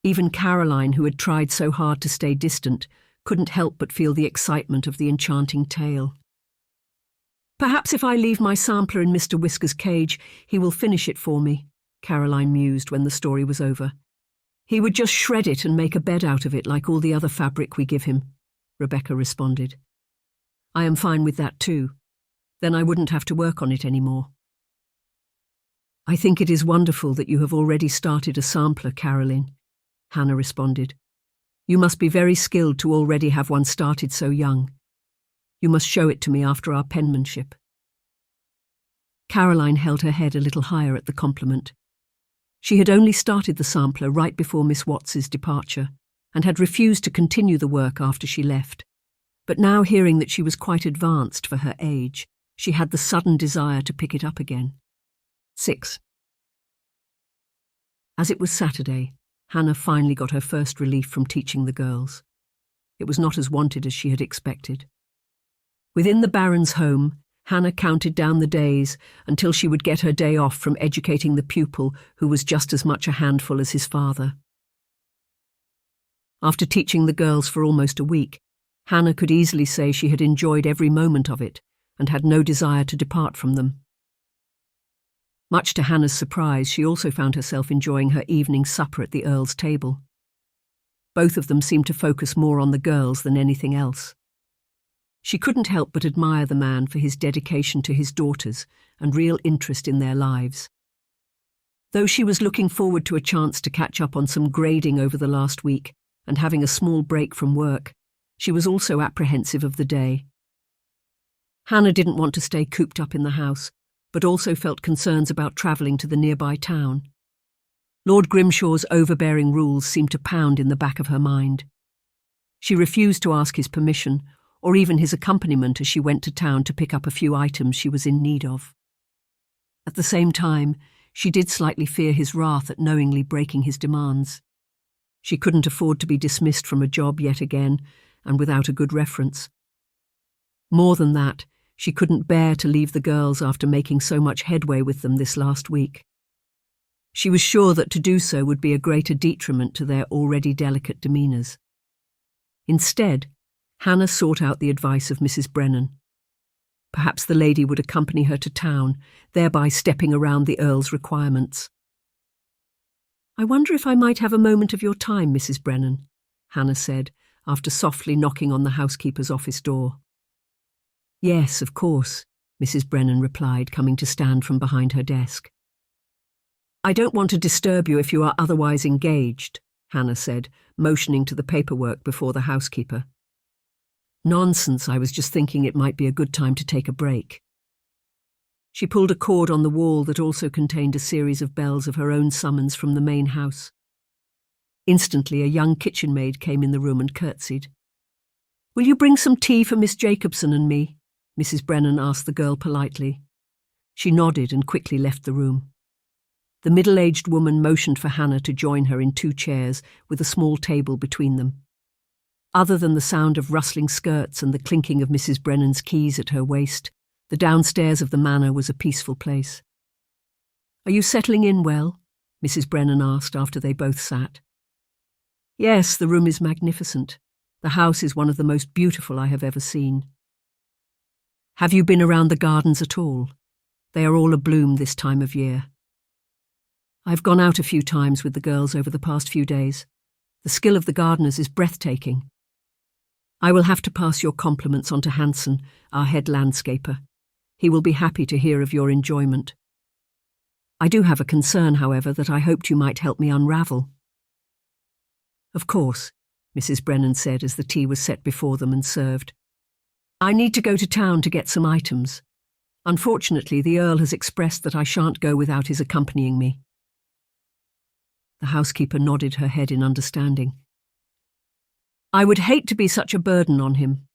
Even Caroline, who had tried so hard to stay distant, couldn't help but feel the excitement of the enchanting tale. "Perhaps if I leave my sampler in Mr. Whisker's cage, he will finish it for me," Caroline mused when the story was over. "He would just shred it and make a bed out of it like all the other fabric we give him," Rebecca responded. "I am fine with that too. Then I wouldn't have to work on it anymore." "I think it is wonderful that you have already started a sampler, Caroline," Hannah responded. "You must be very skilled to already have one started so young. You must show it to me after our penmanship." Caroline held her head a little higher at the compliment. She had only started the sampler right before Miss Watts's departure, and had refused to continue the work after she left. But now, hearing that she was quite advanced for her age, she had the sudden desire to pick it up again. 6. As it was Saturday, Hannah finally got her first relief from teaching the girls. It was not as wanted as she had expected. Within the Baron's home, Hannah counted down the days until she would get her day off from educating the pupil who was just as much a handful as his father. After teaching the girls for almost a week, Hannah could easily say she had enjoyed every moment of it and had no desire to depart from them. Much to Hannah's surprise, she also found herself enjoying her evening supper at the Earl's table. Both of them seemed to focus more on the girls than anything else. She couldn't help but admire the man for his dedication to his daughters and real interest in their lives. Though she was looking forward to a chance to catch up on some grading over the last week and having a small break from work, she was also apprehensive of the day. Hannah didn't want to stay cooped up in the house, but also felt concerns about travelling to the nearby town. Lord Grimshaw's overbearing rules seemed to pound in the back of her mind. She refused to ask his permission, or even his accompaniment as she went to town to pick up a few items she was in need of. At the same time, she did slightly fear his wrath at knowingly breaking his demands. She couldn't afford to be dismissed from a job yet again, and without a good reference. More than that, she couldn't bear to leave the girls after making so much headway with them this last week. She was sure that to do so would be a greater detriment to their already delicate demeanours. Instead, Hannah sought out the advice of Mrs. Brennan. Perhaps the lady would accompany her to town, thereby stepping around the Earl's requirements. "I wonder if I might have a moment of your time, Mrs. Brennan," Hannah said, after softly knocking on the housekeeper's office door. "Yes, of course," Mrs. Brennan replied, coming to stand from behind her desk. "I don't want to disturb you if you are otherwise engaged," Hannah said, motioning to the paperwork before the housekeeper. "Nonsense, I was just thinking it might be a good time to take a break." She pulled a cord on the wall that also contained a series of bells of her own summons from the main house. Instantly, a young kitchen maid came in the room and curtsied. "Will you bring some tea for Miss Jacobson and me?" Mrs. Brennan asked the girl politely. She nodded and quickly left the room. The middle-aged woman motioned for Hannah to join her in 2 chairs with a small table between them. Other than the sound of rustling skirts and the clinking of Mrs. Brennan's keys at her waist, the downstairs of the manor was a peaceful place. "Are you settling in well?" Mrs. Brennan asked after they both sat. "Yes, the room is magnificent. The house is one of the most beautiful I have ever seen." "Have you been around the gardens at all? They are all abloom this time of year." "I've gone out a few times with the girls over the past few days. The skill of the gardeners is breathtaking." I will have to pass your compliments on to Hanson, our head landscaper. He will be happy to hear of your enjoyment. I do have a concern, however, that I hoped you might help me unravel. Of course, Mrs. Brennan said as the tea was set before them and served. I need to go to town to get some items. Unfortunately, the Earl has expressed that I shan't go without his accompanying me. The housekeeper nodded her head in understanding. I would hate to be such a burden on him.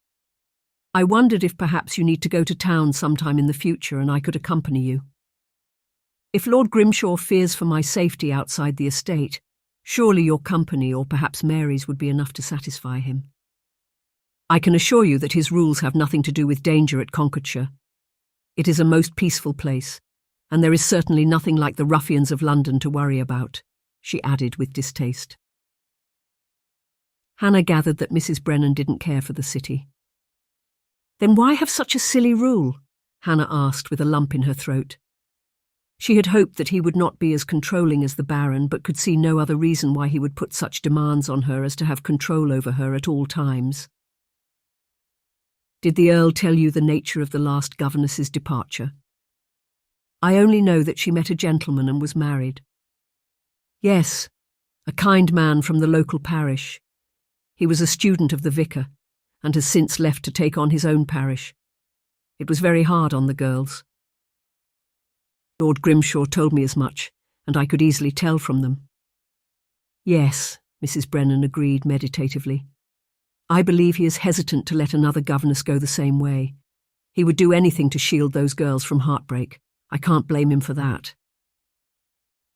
I wondered if perhaps you need to go to town sometime in the future and I could accompany you. If Lord Grimshaw fears for my safety outside the estate, surely your company or perhaps Mary's would be enough to satisfy him. I can assure you that his rules have nothing to do with danger at Concordshire. It is a most peaceful place, and there is certainly nothing like the ruffians of London to worry about, she added with distaste. Hannah gathered that Mrs. Brennan didn't care for the city. Then why have such a silly rule? Hannah asked with a lump in her throat. She had hoped that he would not be as controlling as the Baron, but could see no other reason why he would put such demands on her as to have control over her at all times. Did the Earl tell you the nature of the last governess's departure? I only know that she met a gentleman and was married. Yes, a kind man from the local parish. He was a student of the vicar, and has since left to take on his own parish. It was very hard on the girls. Lord Grimshaw told me as much, and I could easily tell from them. Yes, Mrs. Brennan agreed meditatively. I believe he is hesitant to let another governess go the same way. He would do anything to shield those girls from heartbreak. I can't blame him for that.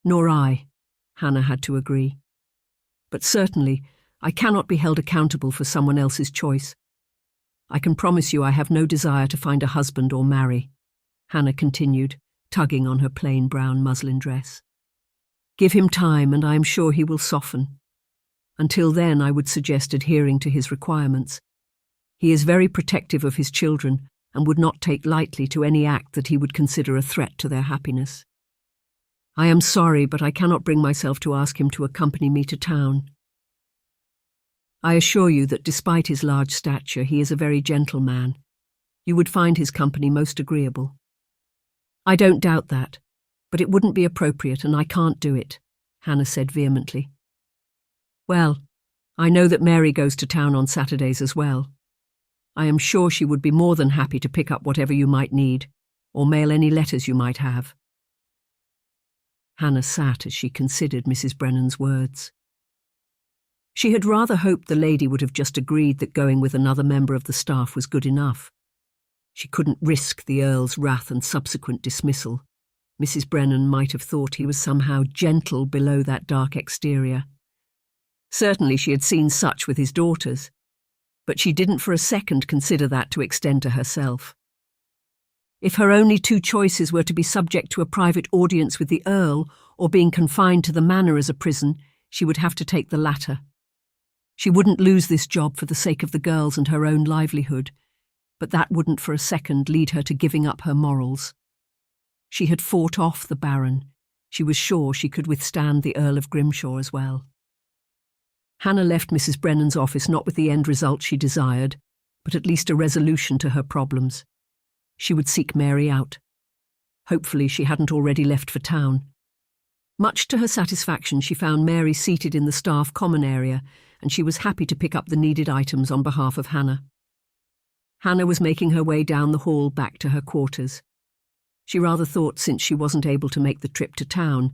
Nor I, Hannah had to agree. But certainly, I cannot be held accountable for someone else's choice. I can promise you I have no desire to find a husband or marry, Hannah continued, tugging on her plain brown muslin dress. Give him time and I am sure he will soften. Until then I would suggest adhering to his requirements. He is very protective of his children and would not take lightly to any act that he would consider a threat to their happiness. I am sorry, but I cannot bring myself to ask him to accompany me to town. I assure you that despite his large stature, he is a very gentle man. You would find his company most agreeable. I don't doubt that, but it wouldn't be appropriate and I can't do it, Hannah said vehemently. Well, I know that Mary goes to town on Saturdays as well. I am sure she would be more than happy to pick up whatever you might need, or mail any letters you might have. Hannah sat as she considered Mrs. Brennan's words. She had rather hoped the lady would have just agreed that going with another member of the staff was good enough. She couldn't risk the Earl's wrath and subsequent dismissal. Mrs. Brennan might have thought he was somehow gentle below that dark exterior. Certainly she had seen such with his daughters, but she didn't for a second consider that to extend to herself. If her only two choices were to be subject to a private audience with the Earl or being confined to the manor as a prison, she would have to take the latter. She wouldn't lose this job for the sake of the girls and her own livelihood, but that wouldn't for a second lead her to giving up her morals. She had fought off the Baron. She was sure she could withstand the Earl of Grimshaw as well. Hannah left Mrs. Brennan's office not with the end result she desired, but at least a resolution to her problems. She would seek Mary out. Hopefully she hadn't already left for town. Much to her satisfaction, she found Mary seated in the staff common area, and she was happy to pick up the needed items on behalf of Hannah. Hannah was making her way down the hall back to her quarters. She rather thought, since she wasn't able to make the trip to town,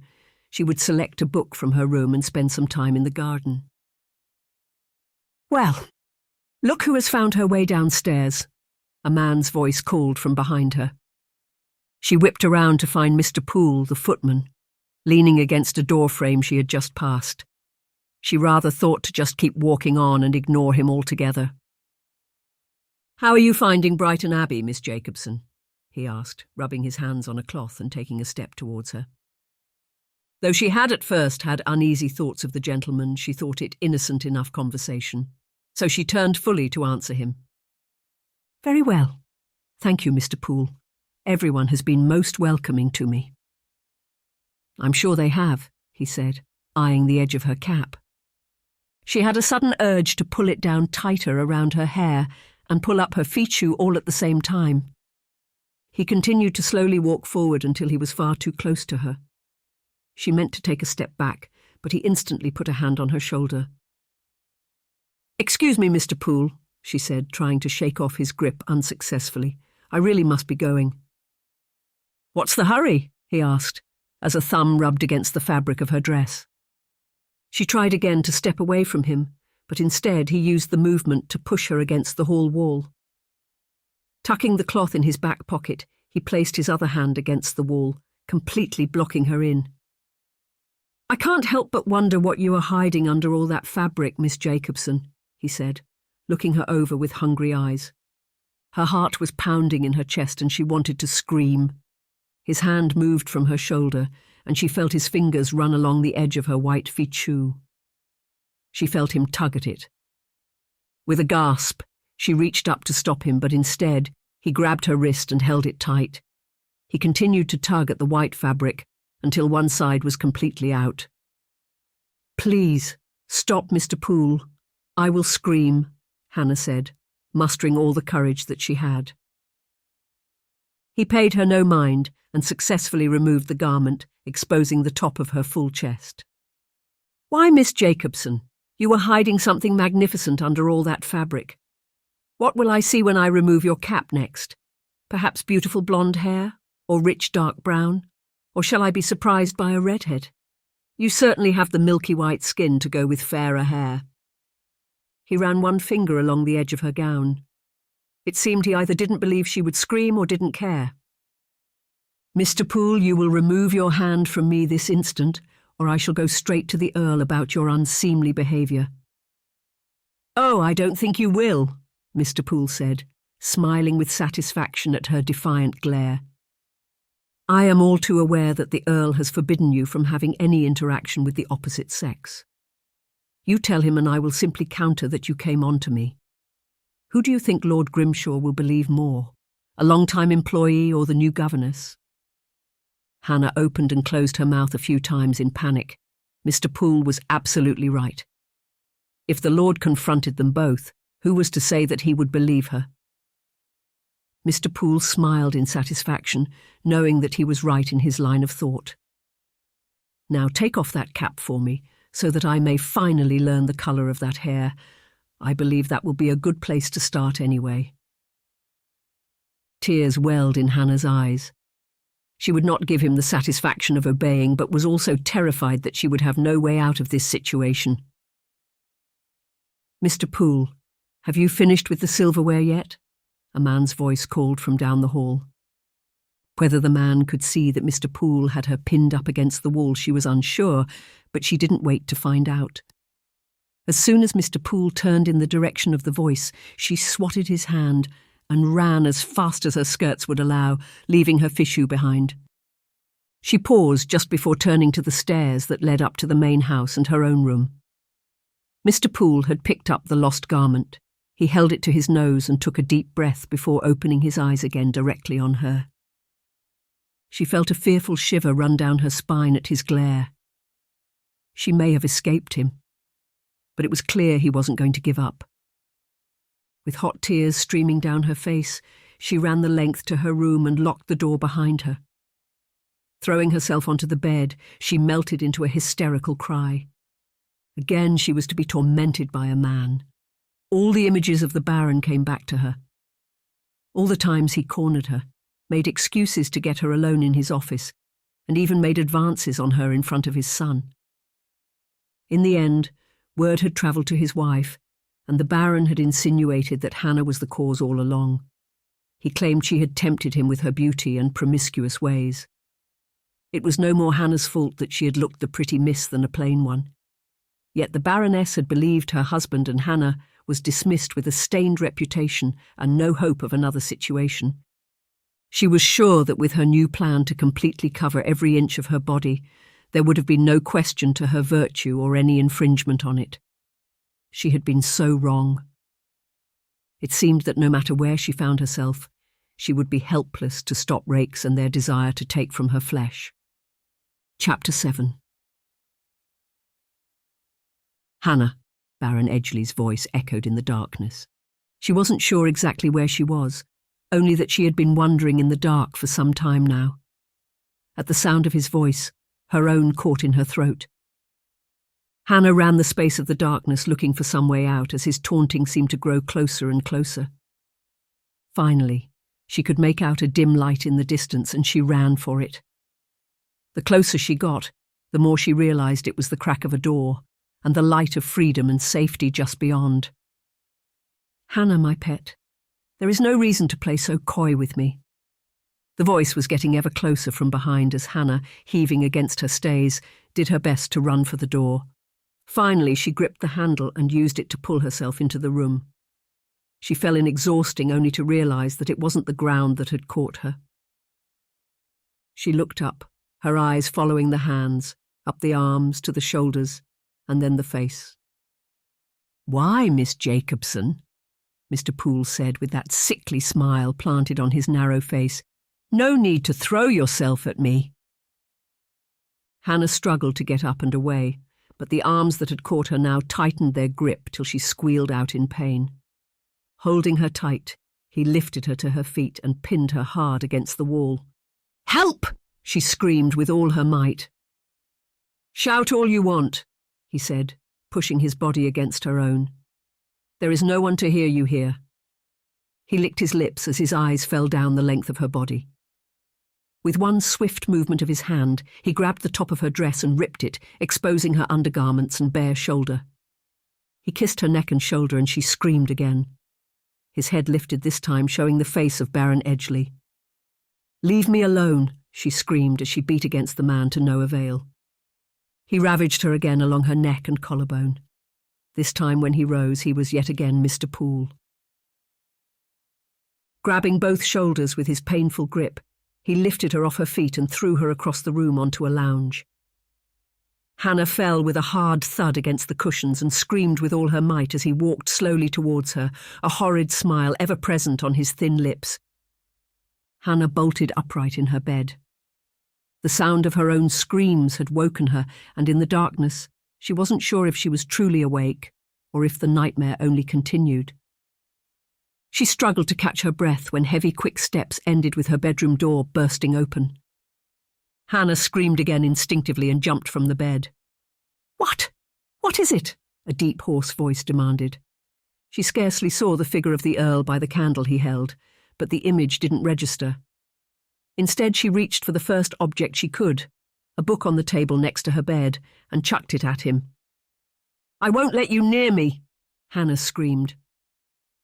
she would select a book from her room and spend some time in the garden. Well, look who has found her way downstairs, a man's voice called from behind her. She whipped around to find Mr. Poole, the footman, leaning against a door frame she had just passed. She rather thought to just keep walking on and ignore him altogether. "How are you finding Brighton Abbey, Miss Jacobson?" he asked, rubbing his hands on a cloth and taking a step towards her. Though she had at first had uneasy thoughts of the gentleman, she thought it innocent enough conversation, so she turned fully to answer him. "Very well. Thank you, Mr. Poole. Everyone has been most welcoming to me." "I'm sure they have," he said, eyeing the edge of her cap. She had a sudden urge to pull it down tighter around her hair and pull up her fichu all at the same time. He continued to slowly walk forward until he was far too close to her. She meant to take a step back, but he instantly put a hand on her shoulder. "Excuse me, Mr. Poole," she said, trying to shake off his grip unsuccessfully. "I really must be going." "What's the hurry?" he asked, as a thumb rubbed against the fabric of her dress. She tried again to step away from him, but instead he used the movement to push her against the hall wall. Tucking the cloth in his back pocket, he placed his other hand against the wall, completely blocking her in. "I can't help but wonder what you are hiding under all that fabric, Miss Jacobson," he said, looking her over with hungry eyes. Her heart was pounding in her chest and she wanted to scream. His hand moved from her shoulder, and she felt his fingers run along the edge of her white fichu. She felt him tug at it. With a gasp, she reached up to stop him, but instead, he grabbed her wrist and held it tight. He continued to tug at the white fabric until one side was completely out. "Please, stop, Mr. Poole. I will scream," Hannah said, mustering all the courage that she had. He paid her no mind and successfully removed the garment, exposing the top of her full chest. "Why, Miss Jacobson, you were hiding something magnificent under all that fabric. What will I see when I remove your cap next? Perhaps beautiful blonde hair, or rich dark brown? Or shall I be surprised by a redhead? You certainly have the milky white skin to go with fairer hair." He ran one finger along the edge of her gown. It seemed he either didn't believe she would scream or didn't care. "Mr. Poole, you will remove your hand from me this instant, or I shall go straight to the Earl about your unseemly behaviour." "Oh, I don't think you will," Mr. Poole said, smiling with satisfaction at her defiant glare. "I am all too aware that the Earl has forbidden you from having any interaction with the opposite sex. You tell him and I will simply counter that you came on to me. Who do you think Lord Grimshaw will believe more, a long-time employee or the new governess?" Hannah opened and closed her mouth a few times in panic. Mr. Poole was absolutely right. If the Lord confronted them both, who was to say that he would believe her? Mr. Poole smiled in satisfaction, knowing that he was right in his line of thought. "Now take off that cap for me, so that I may finally learn the colour of that hair. I believe that will be a good place to start anyway." Tears welled in Hannah's eyes. She would not give him the satisfaction of obeying, but was also terrified that she would have no way out of this situation. "Mr. Poole, have you finished with the silverware yet?" a man's voice called from down the hall. Whether the man could see that Mr. Poole had her pinned up against the wall she was unsure, but she didn't wait to find out. As soon as Mr. Poole turned in the direction of the voice, she swatted his hand and ran as fast as her skirts would allow, leaving her fichu behind. She paused just before turning to the stairs that led up to the main house and her own room. Mr. Poole had picked up the lost garment. He held it to his nose and took a deep breath before opening his eyes again directly on her. She felt a fearful shiver run down her spine at his glare. She may have escaped him, but it was clear he wasn't going to give up. With hot tears streaming down her face, she ran the length to her room and locked the door behind her. Throwing herself onto the bed, she melted into a hysterical cry. Again she was to be tormented by a man. All the images of the Baron came back to her. All the times he cornered her, made excuses to get her alone in his office, and even made advances on her in front of his son. In the end, word had travelled to his wife, and the Baron had insinuated that Hannah was the cause all along. He claimed she had tempted him with her beauty and promiscuous ways. It was no more Hannah's fault that she had looked the pretty miss than a plain one. Yet the Baroness had believed her husband and Hannah was dismissed with a stained reputation and no hope of another situation. She was sure that with her new plan to completely cover every inch of her body, there would have been no question to her virtue or any infringement on it. She had been so wrong. It seemed that no matter where she found herself, she would be helpless to stop rakes and their desire to take from her flesh. Chapter 7. Hannah. Baron Edgley's voice echoed in the darkness. She wasn't sure exactly where she was, only that she had been wandering in the dark for some time now. At the sound of his voice, her own caught in her throat. Hannah ran the space of the darkness looking for some way out as his taunting seemed to grow closer and closer. Finally, she could make out a dim light in the distance and she ran for it. The closer she got, the more she realized it was the crack of a door and the light of freedom and safety just beyond. "Hannah, my pet, there is no reason to play so coy with me." The voice was getting ever closer from behind as Hannah, heaving against her stays, did her best to run for the door. Finally, she gripped the handle and used it to pull herself into the room. She fell in exhausting only to realize that it wasn't the ground that had caught her. She looked up, her eyes following the hands, up the arms to the shoulders, and then the face. "Why, Miss Jacobson?" Mr. Poole said with that sickly smile planted on his narrow face. "No need to throw yourself at me." Hannah struggled to get up and away, but the arms that had caught her now tightened their grip till she squealed out in pain. Holding her tight, he lifted her to her feet and pinned her hard against the wall. "Help!" she screamed with all her might. "Shout all you want," he said, pushing his body against her own. "There is no one to hear you here." He licked his lips as his eyes fell down the length of her body. With one swift movement of his hand, he grabbed the top of her dress and ripped it, exposing her undergarments and bare shoulder. He kissed her neck and shoulder and she screamed again. His head lifted this time, showing the face of Baron Edgley. "Leave me alone," she screamed as she beat against the man to no avail. He ravaged her again along her neck and collarbone. This time when he rose, he was yet again Mr. Poole. Grabbing both shoulders with his painful grip, he lifted her off her feet and threw her across the room onto a lounge. Hannah fell with a hard thud against the cushions and screamed with all her might as he walked slowly towards her, a horrid smile ever present on his thin lips. Hannah bolted upright in her bed. The sound of her own screams had woken her, and in the darkness, she wasn't sure if she was truly awake or if the nightmare only continued. She struggled to catch her breath when heavy, quick steps ended with her bedroom door bursting open. Hannah screamed again instinctively and jumped from the bed. "What? What is it?" a deep, hoarse voice demanded. She scarcely saw the figure of the Earl by the candle he held, but the image didn't register. Instead, she reached for the first object she could, a book on the table next to her bed, and chucked it at him. "I won't let you near me," Hannah screamed.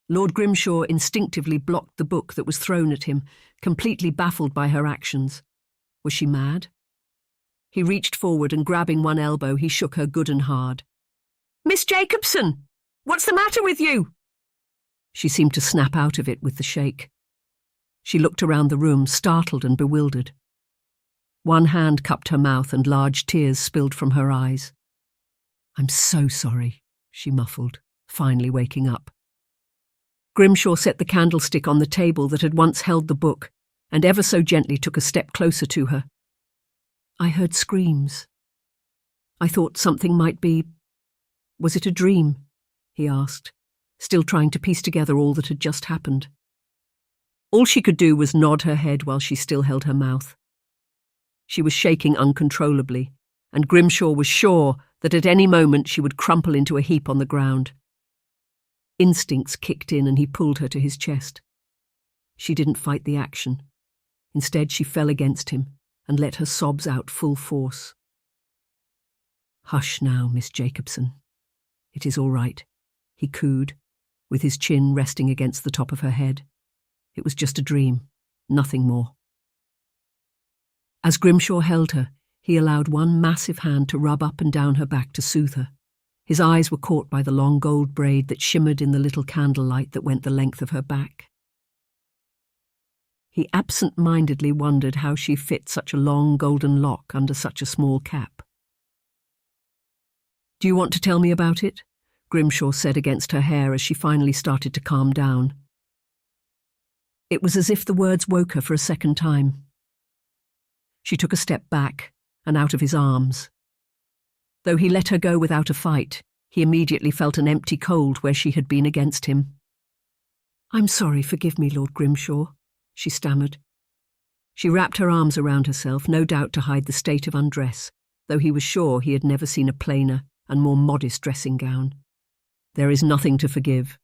Lord Grimshaw instinctively blocked the book that was thrown at him, completely baffled by her actions. Was she mad? He reached forward and grabbing one elbow, he shook her good and hard. "Miss Jacobson! What's the matter with you?" She seemed to snap out of it with the shake. She looked around the room, startled and bewildered. One hand cupped her mouth and large tears spilled from her eyes. "I'm so sorry," she muffled, finally waking up. Grimshaw set the candlestick on the table that had once held the book, and ever so gently took a step closer to her. "I heard screams. I thought something might be... Was it a dream?" he asked, still trying to piece together all that had just happened. All she could do was nod her head while she still held her mouth. She was shaking uncontrollably, and Grimshaw was sure that at any moment she would crumple into a heap on the ground. Instincts kicked in and he pulled her to his chest. She didn't fight the action. Instead, she fell against him and let her sobs out full force. "Hush now, Miss Jacobson. It is all right," he cooed, with his chin resting against the top of her head. "It was just a dream, nothing more." As Grimshaw held her, he allowed one massive hand to rub up and down her back to soothe her. His eyes were caught by the long gold braid that shimmered in the little candlelight that went the length of her back. He absent-mindedly wondered how she fit such a long golden lock under such a small cap. "Do you want to tell me about it?" Grimshaw said against her hair as she finally started to calm down. It was as if the words woke her for a second time. She took a step back and out of his arms. Though he let her go without a fight, He immediately felt an empty cold where she had been against him. "I'm sorry, forgive me, Lord Grimshaw," she stammered. She wrapped her arms around herself, no doubt to hide the state of undress, though he was sure he had never seen a plainer and more modest dressing gown. "There is nothing to forgive,"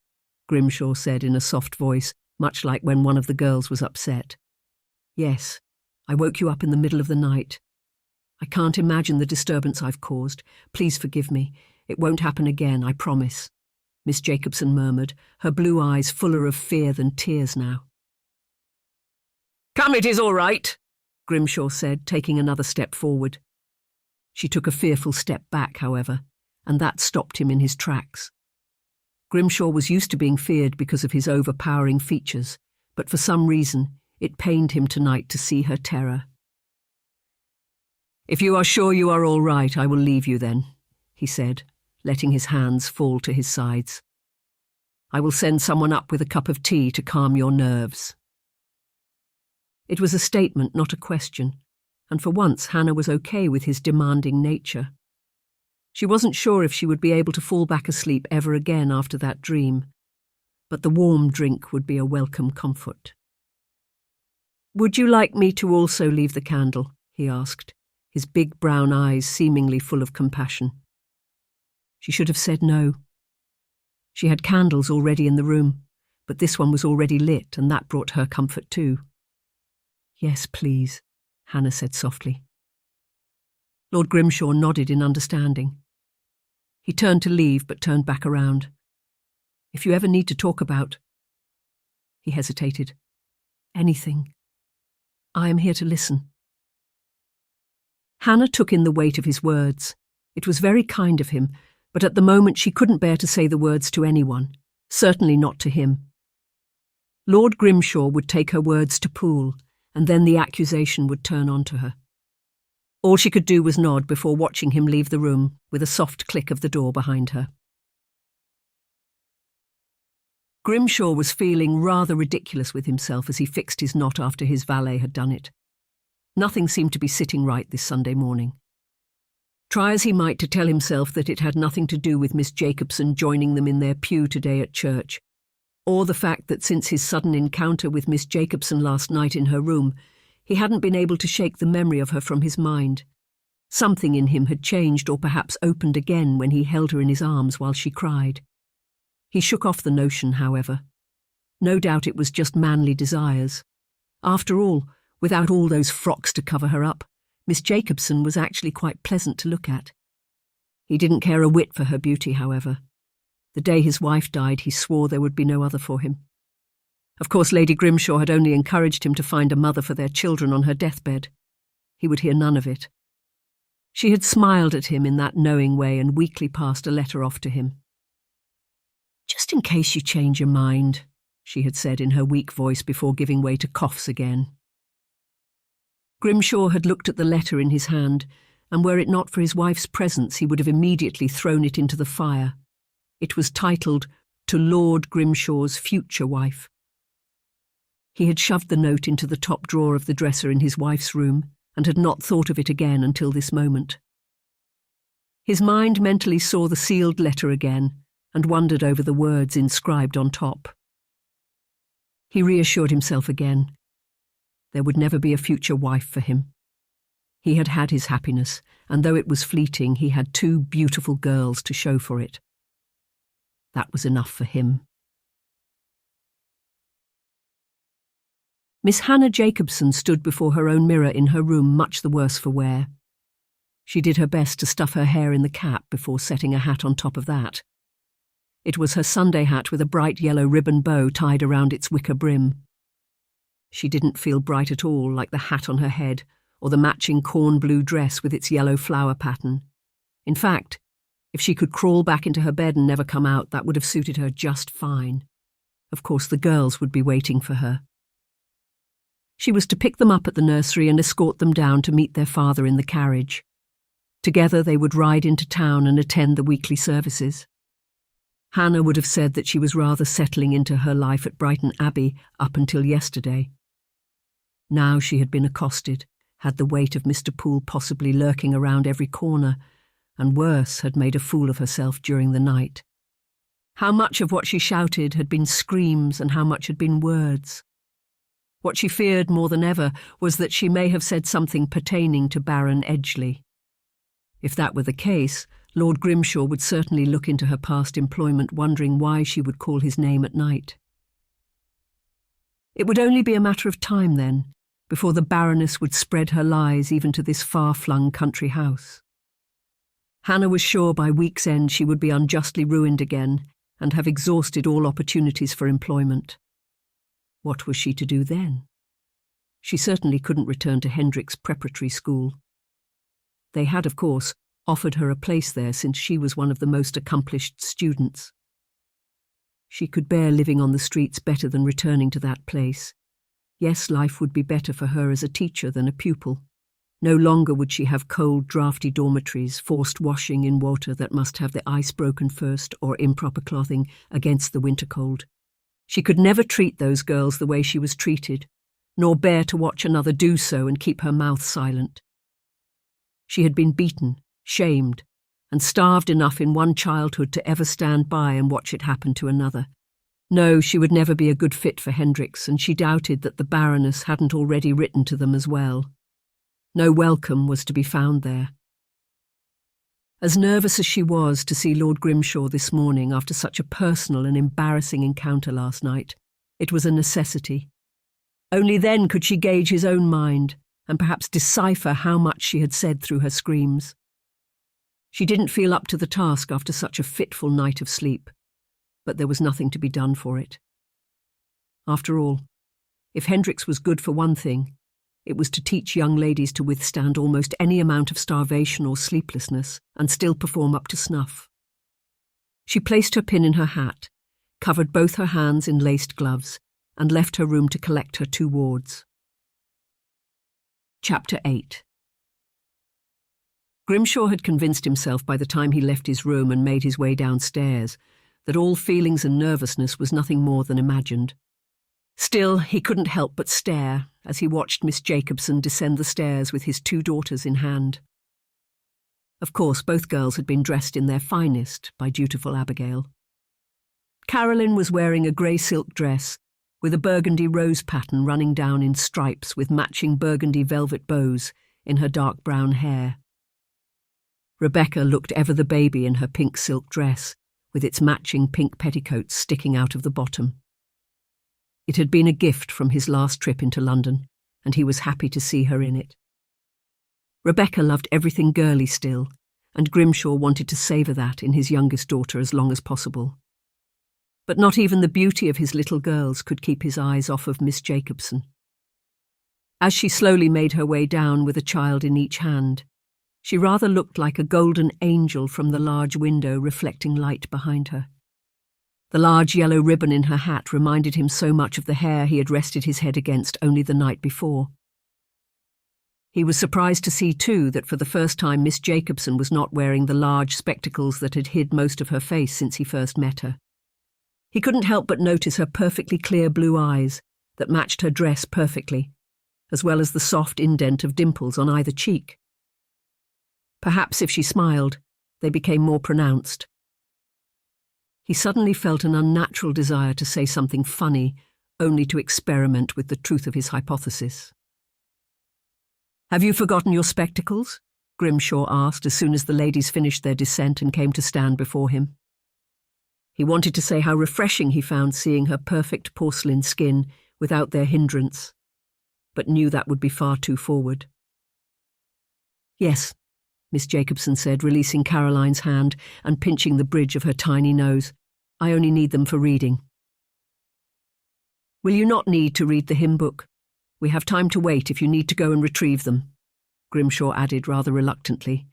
Grimshaw said in a soft voice, much like when one of the girls was upset. "Yes, I woke you up in the middle of the night. I can't imagine the disturbance I've caused. Please forgive me. It won't happen again, I promise," Miss Jacobson murmured, her blue eyes fuller of fear than tears now. "Come, it is all right," Grimshaw said, taking another step forward. She took a fearful step back, however, and that stopped him in his tracks. Grimshaw was used to being feared because of his overpowering features, but for some reason it pained him tonight to see her terror. "If you are sure you are all right, I will leave you then," he said, letting his hands fall to his sides. "I will send someone up with a cup of tea to calm your nerves." It was a statement, not a question, and for once Hannah was okay with his demanding nature. She wasn't sure if she would be able to fall back asleep ever again after that dream, but the warm drink would be a welcome comfort. "Would you like me to also leave the candle?" he asked, his big brown eyes seemingly full of compassion. She should have said no. She had candles already in the room, but this one was already lit, and that brought her comfort too. "Yes, please," Hannah said softly. Lord Grimshaw nodded in understanding. He turned to leave, but turned back around. "If you ever need to talk about—" He hesitated. "Anything. I am here to listen." Hannah took in the weight of his words. It was very kind of him, but at the moment she couldn't bear to say the words to anyone, certainly not to him. Lord Grimshaw would take her words to Poole, and then the accusation would turn on to her. All she could do was nod before watching him leave the room with a soft click of the door behind her. Grimshaw was feeling rather ridiculous with himself as he fixed his knot after his valet had done it. Nothing seemed to be sitting right this Sunday morning. Try as he might to tell himself that it had nothing to do with Miss Jacobson joining them in their pew today at church, or the fact that since his sudden encounter with Miss Jacobson last night in her room, he hadn't been able to shake the memory of her from his mind. Something in him had changed or perhaps opened again when he held her in his arms while she cried. He shook off the notion, however. No doubt it was just manly desires. After all, without all those frocks to cover her up, Miss Jacobson was actually quite pleasant to look at. He didn't care a whit for her beauty, however. The day his wife died, he swore there would be no other for him. Of course, Lady Grimshaw had only encouraged him to find a mother for their children on her deathbed. He would hear none of it. She had smiled at him in that knowing way and weakly passed a letter off to him. "Just in case you change your mind," she had said in her weak voice before giving way to coughs again. Grimshaw had looked at the letter in his hand, and were it not for his wife's presence, he would have immediately thrown it into the fire. It was titled, "To Lord Grimshaw's Future Wife." He had shoved the note into the top drawer of the dresser in his wife's room, and had not thought of it again until this moment. His mind mentally saw the sealed letter again, and wondered over the words inscribed on top. He reassured himself again. There would never be a future wife for him. He had had his happiness, and though it was fleeting, he had 2 beautiful girls to show for it. That was enough for him. Miss Hannah Jacobson stood before her own mirror in her room, much the worse for wear. She did her best to stuff her hair in the cap before setting a hat on top of that. It was her Sunday hat with a bright yellow ribbon bow tied around its wicker brim. She didn't feel bright at all, like the hat on her head or the matching corn-blue dress with its yellow flower pattern. In fact, if she could crawl back into her bed and never come out, that would have suited her just fine. Of course, the girls would be waiting for her. She was to pick them up at the nursery and escort them down to meet their father in the carriage. Together they would ride into town and attend the weekly services. Hannah would have said that she was rather settling into her life at Brighton Abbey up until yesterday. Now she had been accosted, had the weight of Mr. Poole possibly lurking around every corner, and worse, had made a fool of herself during the night. How much of what she shouted had been screams and how much had been words? What she feared more than ever was that she may have said something pertaining to Baron Edgley. If that were the case, Lord Grimshaw would certainly look into her past employment, wondering why she would call his name at night. It would only be a matter of time, then, before the Baroness would spread her lies even to this far-flung country house. Hannah was sure by week's end she would be unjustly ruined again and have exhausted all opportunities for employment. What was she to do then? She certainly couldn't return to Hendrick's preparatory school. They had, of course, offered her a place there since she was one of the most accomplished students. She could bear living on the streets better than returning to that place. Yes, life would be better for her as a teacher than a pupil. No longer would she have cold, draughty dormitories, forced washing in water that must have the ice broken first, or improper clothing against the winter cold. She could never treat those girls the way she was treated, nor bear to watch another do so and keep her mouth silent. She had been beaten, shamed, and starved enough in one childhood to ever stand by and watch it happen to another. No, she would never be a good fit for Hendrick's, and she doubted that the Baroness hadn't already written to them as well. No welcome was to be found there. As nervous as she was to see Lord Grimshaw this morning after such a personal and embarrassing encounter last night, it was a necessity. Only then could she gauge his own mind and perhaps decipher how much she had said through her screams. She didn't feel up to the task after such a fitful night of sleep, but there was nothing to be done for it. After all, if Hendrick's was good for one thing, it was to teach young ladies to withstand almost any amount of starvation or sleeplessness and still perform up to snuff. She placed her pin in her hat, covered both her hands in laced gloves, and left her room to collect her 2 wards. Chapter 8. Grimshaw had convinced himself by the time he left his room and made his way downstairs that all feelings and nervousness was nothing more than imagined. Still, he couldn't help but stare as he watched Miss Jacobson descend the stairs with his 2 daughters in hand. Of course, both girls had been dressed in their finest by dutiful Abigail. Caroline was wearing a grey silk dress with a burgundy rose pattern running down in stripes with matching burgundy velvet bows in her dark brown hair. Rebecca looked ever the baby in her pink silk dress, with its matching pink petticoats sticking out of the bottom. It had been a gift from his last trip into London, and he was happy to see her in it. Rebecca loved everything girly still, and Grimshaw wanted to savour that in his youngest daughter as long as possible. But not even the beauty of his little girls could keep his eyes off of Miss Jacobson. As she slowly made her way down with a child in each hand, she rather looked like a golden angel from the large window reflecting light behind her. The large yellow ribbon in her hat reminded him so much of the hair he had rested his head against only the night before. He was surprised to see, too, that for the first time Miss Jacobson was not wearing the large spectacles that had hid most of her face since he first met her. He couldn't help but notice her perfectly clear blue eyes that matched her dress perfectly, as well as the soft indent of dimples on either cheek. Perhaps if she smiled, they became more pronounced. He suddenly felt an unnatural desire to say something funny, only to experiment with the truth of his hypothesis. "Have you forgotten your spectacles?" Grimshaw asked as soon as the ladies finished their descent and came to stand before him. He wanted to say how refreshing he found seeing her perfect porcelain skin without their hindrance, but knew that would be far too forward. "Yes," Miss Jacobson said, releasing Caroline's hand and pinching the bridge of her tiny nose. "I only need them for reading." "Will you not need to read the hymn book? We have time to wait if you need to go and retrieve them," Grimshaw added rather reluctantly.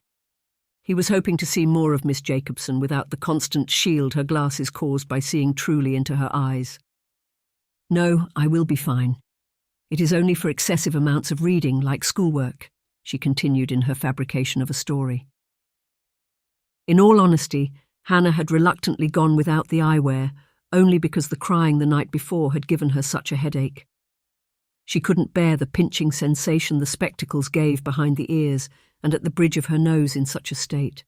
He was hoping to see more of Miss Jacobson without the constant shield her glasses caused by seeing truly into her eyes. "No, I will be fine. It is only for excessive amounts of reading, like schoolwork," she continued in her fabrication of a story. In all honesty, Hannah had reluctantly gone without the eyewear, only because the crying the night before had given her such a headache. She couldn't bear the pinching sensation the spectacles gave behind the ears and at the bridge of her nose in such a state.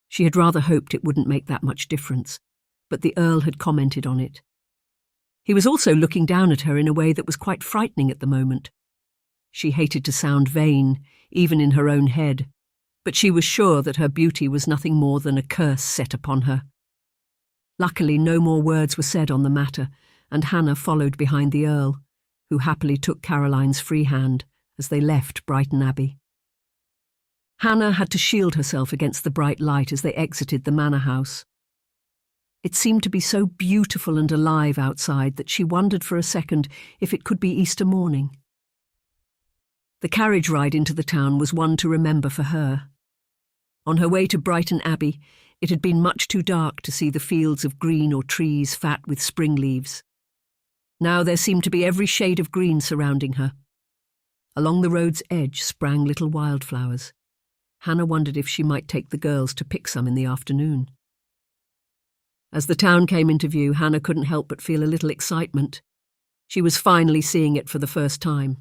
She had rather hoped it wouldn't make that much difference, but the Earl had commented on it. He was also looking down at her in a way that was quite frightening at the moment. She hated to sound vain, even in her own head, but she was sure that her beauty was nothing more than a curse set upon her. Luckily, no more words were said on the matter, and Hannah followed behind the Earl, who happily took Caroline's free hand as they left Brighton Abbey. Hannah had to shield herself against the bright light as they exited the manor house. It seemed to be so beautiful and alive outside that she wondered for a second if it could be Easter morning. The carriage ride into the town was one to remember for her. On her way to Brighton Abbey, it had been much too dark to see the fields of green or trees fat with spring leaves. Now there seemed to be every shade of green surrounding her. Along the road's edge sprang little wildflowers. Hannah wondered if she might take the girls to pick some in the afternoon. As the town came into view, Hannah couldn't help but feel a little excitement. She was finally seeing it for the first time.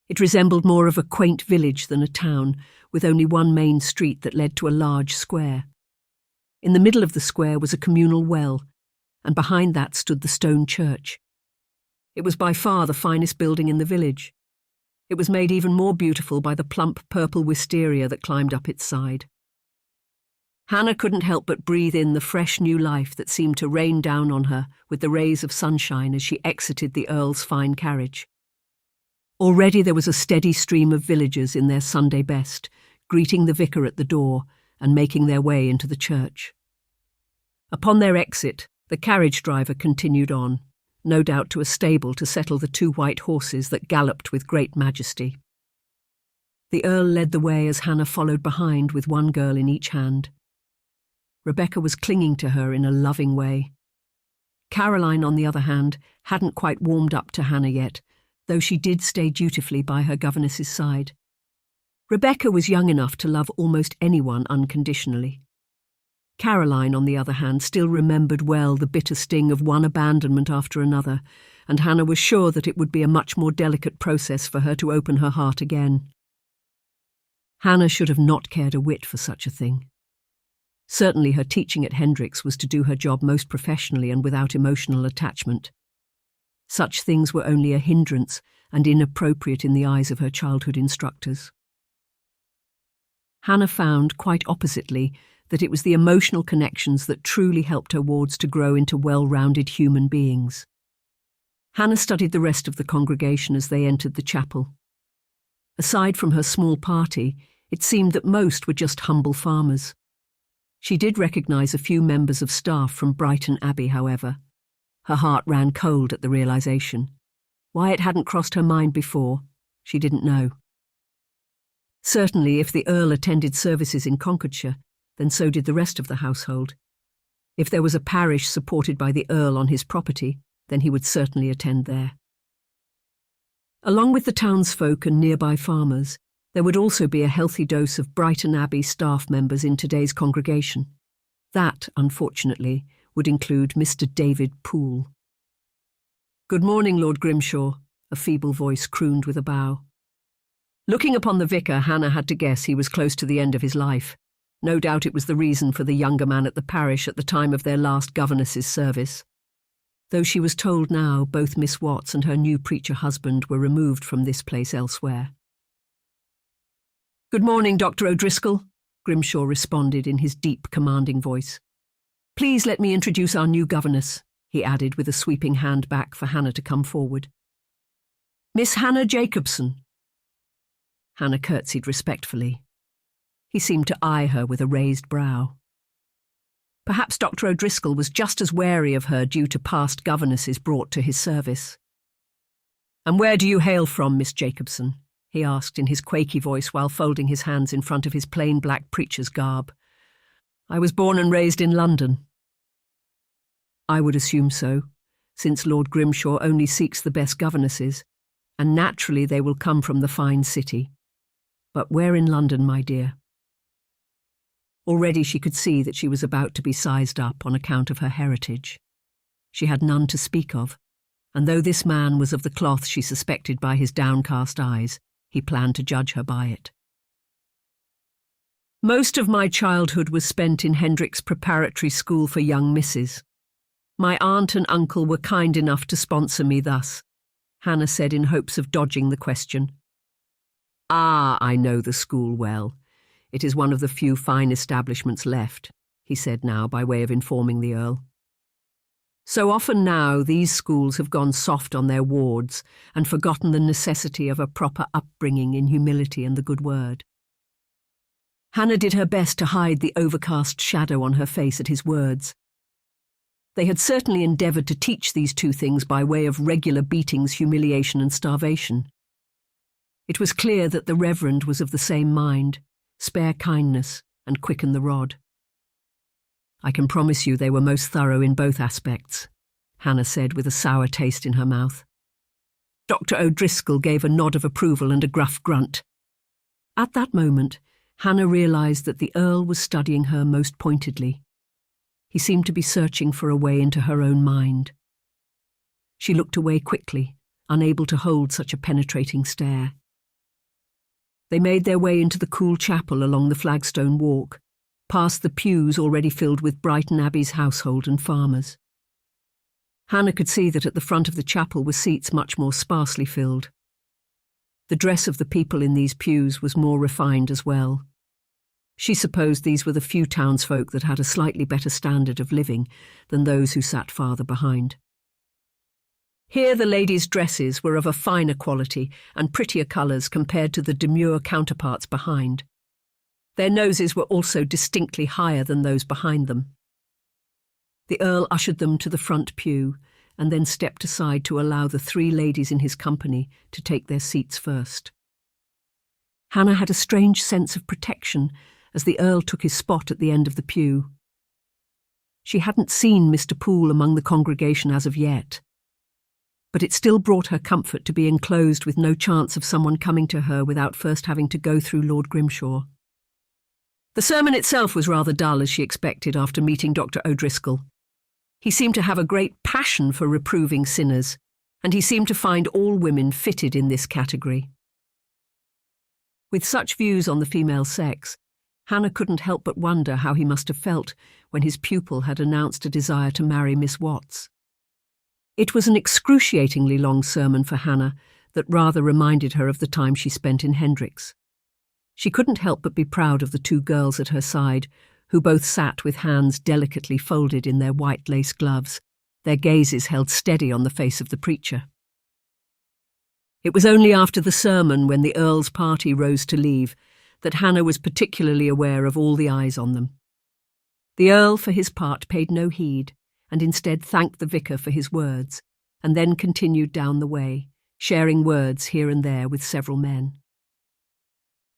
It resembled more of a quaint village than a town, with only one main street that led to a large square. In the middle of the square was a communal well, and behind that stood the stone church. It was by far the finest building in the village. It was made even more beautiful by the plump purple wisteria that climbed up its side. Hannah couldn't help but breathe in the fresh new life that seemed to rain down on her with the rays of sunshine as she exited the Earl's fine carriage. Already there was a steady stream of villagers in their Sunday best, greeting the vicar at the door and making their way into the church. Upon their exit, the carriage driver continued on, no doubt to a stable to settle the 2 white horses that galloped with great majesty. The Earl led the way as Hannah followed behind with one girl in each hand. Rebecca was clinging to her in a loving way. Caroline, on the other hand, hadn't quite warmed up to Hannah yet, though she did stay dutifully by her governess's side. Rebecca was young enough to love almost anyone unconditionally. Caroline, on the other hand, still remembered well the bitter sting of one abandonment after another, and Hannah was sure that it would be a much more delicate process for her to open her heart again. Hannah should have not cared a whit for such a thing. Certainly her teaching at Hendricks was to do her job most professionally and without emotional attachment. Such things were only a hindrance and inappropriate in the eyes of her childhood instructors. Hannah found, quite oppositely, that it was the emotional connections that truly helped her wards to grow into well-rounded human beings. Hannah studied the rest of the congregation as they entered the chapel. Aside from her small party, it seemed that most were just humble farmers. She did recognise a few members of staff from Brighton Abbey, however. Her heart ran cold at the realisation. Why it hadn't crossed her mind before, she didn't know. Certainly, if the Earl attended services in Concord, then so did the rest of the household. If there was a parish supported by the Earl on his property, then he would certainly attend there. Along with the townsfolk and nearby farmers, there would also be a healthy dose of Brighton Abbey staff members in today's congregation. That, unfortunately, would include Mr. David Poole. "Good morning, Lord Grimshaw," a feeble voice crooned with a bow. Looking upon the vicar, Hannah had to guess he was close to the end of his life. No doubt it was the reason for the younger man at the parish at the time of their last governess's service. Though she was told now both Miss Watts and her new preacher husband were removed from this place elsewhere. "Good morning, Dr. O'Driscoll," Grimshaw responded in his deep, commanding voice. "Please let me introduce our new governess," he added with a sweeping hand back for Hannah to come forward. "Miss Hannah Jacobson." Hannah curtsied respectfully. He seemed to eye her with a raised brow. Perhaps Dr. O'Driscoll was just as wary of her due to past governesses brought to his service. "And where do you hail from, Miss Jacobson?" he asked in his quaky voice while folding his hands in front of his plain black preacher's garb. "I was born and raised in London." "I would assume so, since Lord Grimshaw only seeks the best governesses, and naturally they will come from the fine city. But where in London, my dear?" Already she could see that she was about to be sized up on account of her heritage. She had none to speak of, and though this man was of the cloth she suspected by his downcast eyes, he planned to judge her by it. Most of my childhood was spent in Hendrick's preparatory school for young misses. My aunt and uncle were kind enough to sponsor me thus, Hannah said in hopes of dodging the question. Ah, I know the school well. It is one of the few fine establishments left, he said now by way of informing the Earl. So often now these schools have gone soft on their wards and forgotten the necessity of a proper upbringing in humility and the good word. Hannah did her best to hide the overcast shadow on her face at his words. They had certainly endeavoured to teach these two things by way of regular beatings, humiliation and starvation. It was clear that the Reverend was of the same mind, spare kindness and quicken the rod. I can promise you they were most thorough in both aspects, Hannah said with a sour taste in her mouth. Dr. O'Driscoll gave a nod of approval and a gruff grunt. At that moment, Hannah realised that the Earl was studying her most pointedly. He seemed to be searching for a way into her own mind. She looked away quickly, unable to hold such a penetrating stare. They made their way into the cool chapel along the flagstone walk, past the pews already filled with Brighton Abbey's household and farmers. Hannah could see that at the front of the chapel were seats much more sparsely filled. The dress of the people in these pews was more refined as well. She supposed these were the few townsfolk that had a slightly better standard of living than those who sat farther behind. Here the ladies' dresses were of a finer quality and prettier colours compared to the demure counterparts behind. Their noses were also distinctly higher than those behind them. The Earl ushered them to the front pew and then stepped aside to allow the three ladies in his company to take their seats first. Hannah had a strange sense of protection as the Earl took his spot at the end of the pew. She hadn't seen Mr. Poole among the congregation as of yet, but it still brought her comfort to be enclosed with no chance of someone coming to her without first having to go through Lord Grimshaw. The sermon itself was rather dull as she expected after meeting Dr. O'Driscoll. He seemed to have a great passion for reproving sinners, and he seemed to find all women fitted in this category. With such views on the female sex, Hannah couldn't help but wonder how he must have felt when his pupil had announced a desire to marry Miss Watts. It was an excruciatingly long sermon for Hannah that rather reminded her of the time she spent in Hendrick's. She couldn't help but be proud of the two girls at her side, who both sat with hands delicately folded in their white lace gloves, their gazes held steady on the face of the preacher. It was only after the sermon, when the Earl's party rose to leave, that Hannah was particularly aware of all the eyes on them. The Earl, for his part, paid no heed, and instead thanked the vicar for his words, and then continued down the way, sharing words here and there with several men.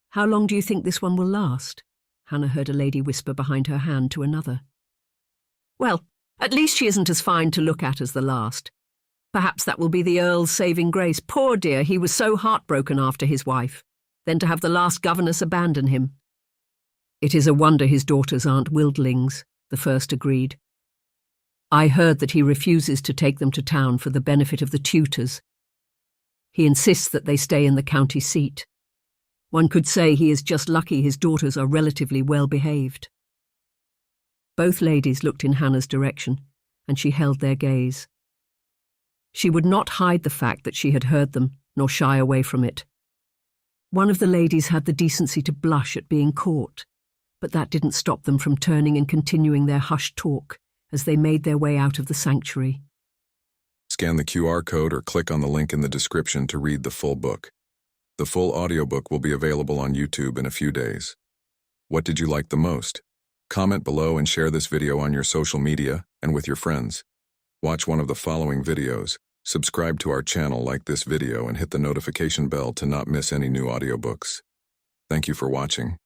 "How long do you think this one will last?" Hannah heard a lady whisper behind her hand to another. "Well, at least she isn't as fine to look at as the last. Perhaps that will be the Earl's saving grace. Poor dear, he was so heartbroken after his wife. Then to have the last governess abandon him." "It is a wonder his daughters aren't wildlings," the first agreed. "I heard that he refuses to take them to town for the benefit of the tutors. He insists that they stay in the county seat. One could say he is just lucky his daughters are relatively well behaved." Both ladies looked in Hannah's direction, and she held their gaze. She would not hide the fact that she had heard them, nor shy away from it. One of the ladies had the decency to blush at being caught, but that didn't stop them from turning and continuing their hushed talk as they made their way out of the sanctuary. Scan the QR code or click on the link in the description to read the full book. The full audiobook will be available on YouTube in a few days. What did you like the most? Comment below and share this video on your social media and with your friends. Watch one of the following videos. Subscribe to our channel, like this video, and hit the notification bell to not miss any new audiobooks. Thank you for watching.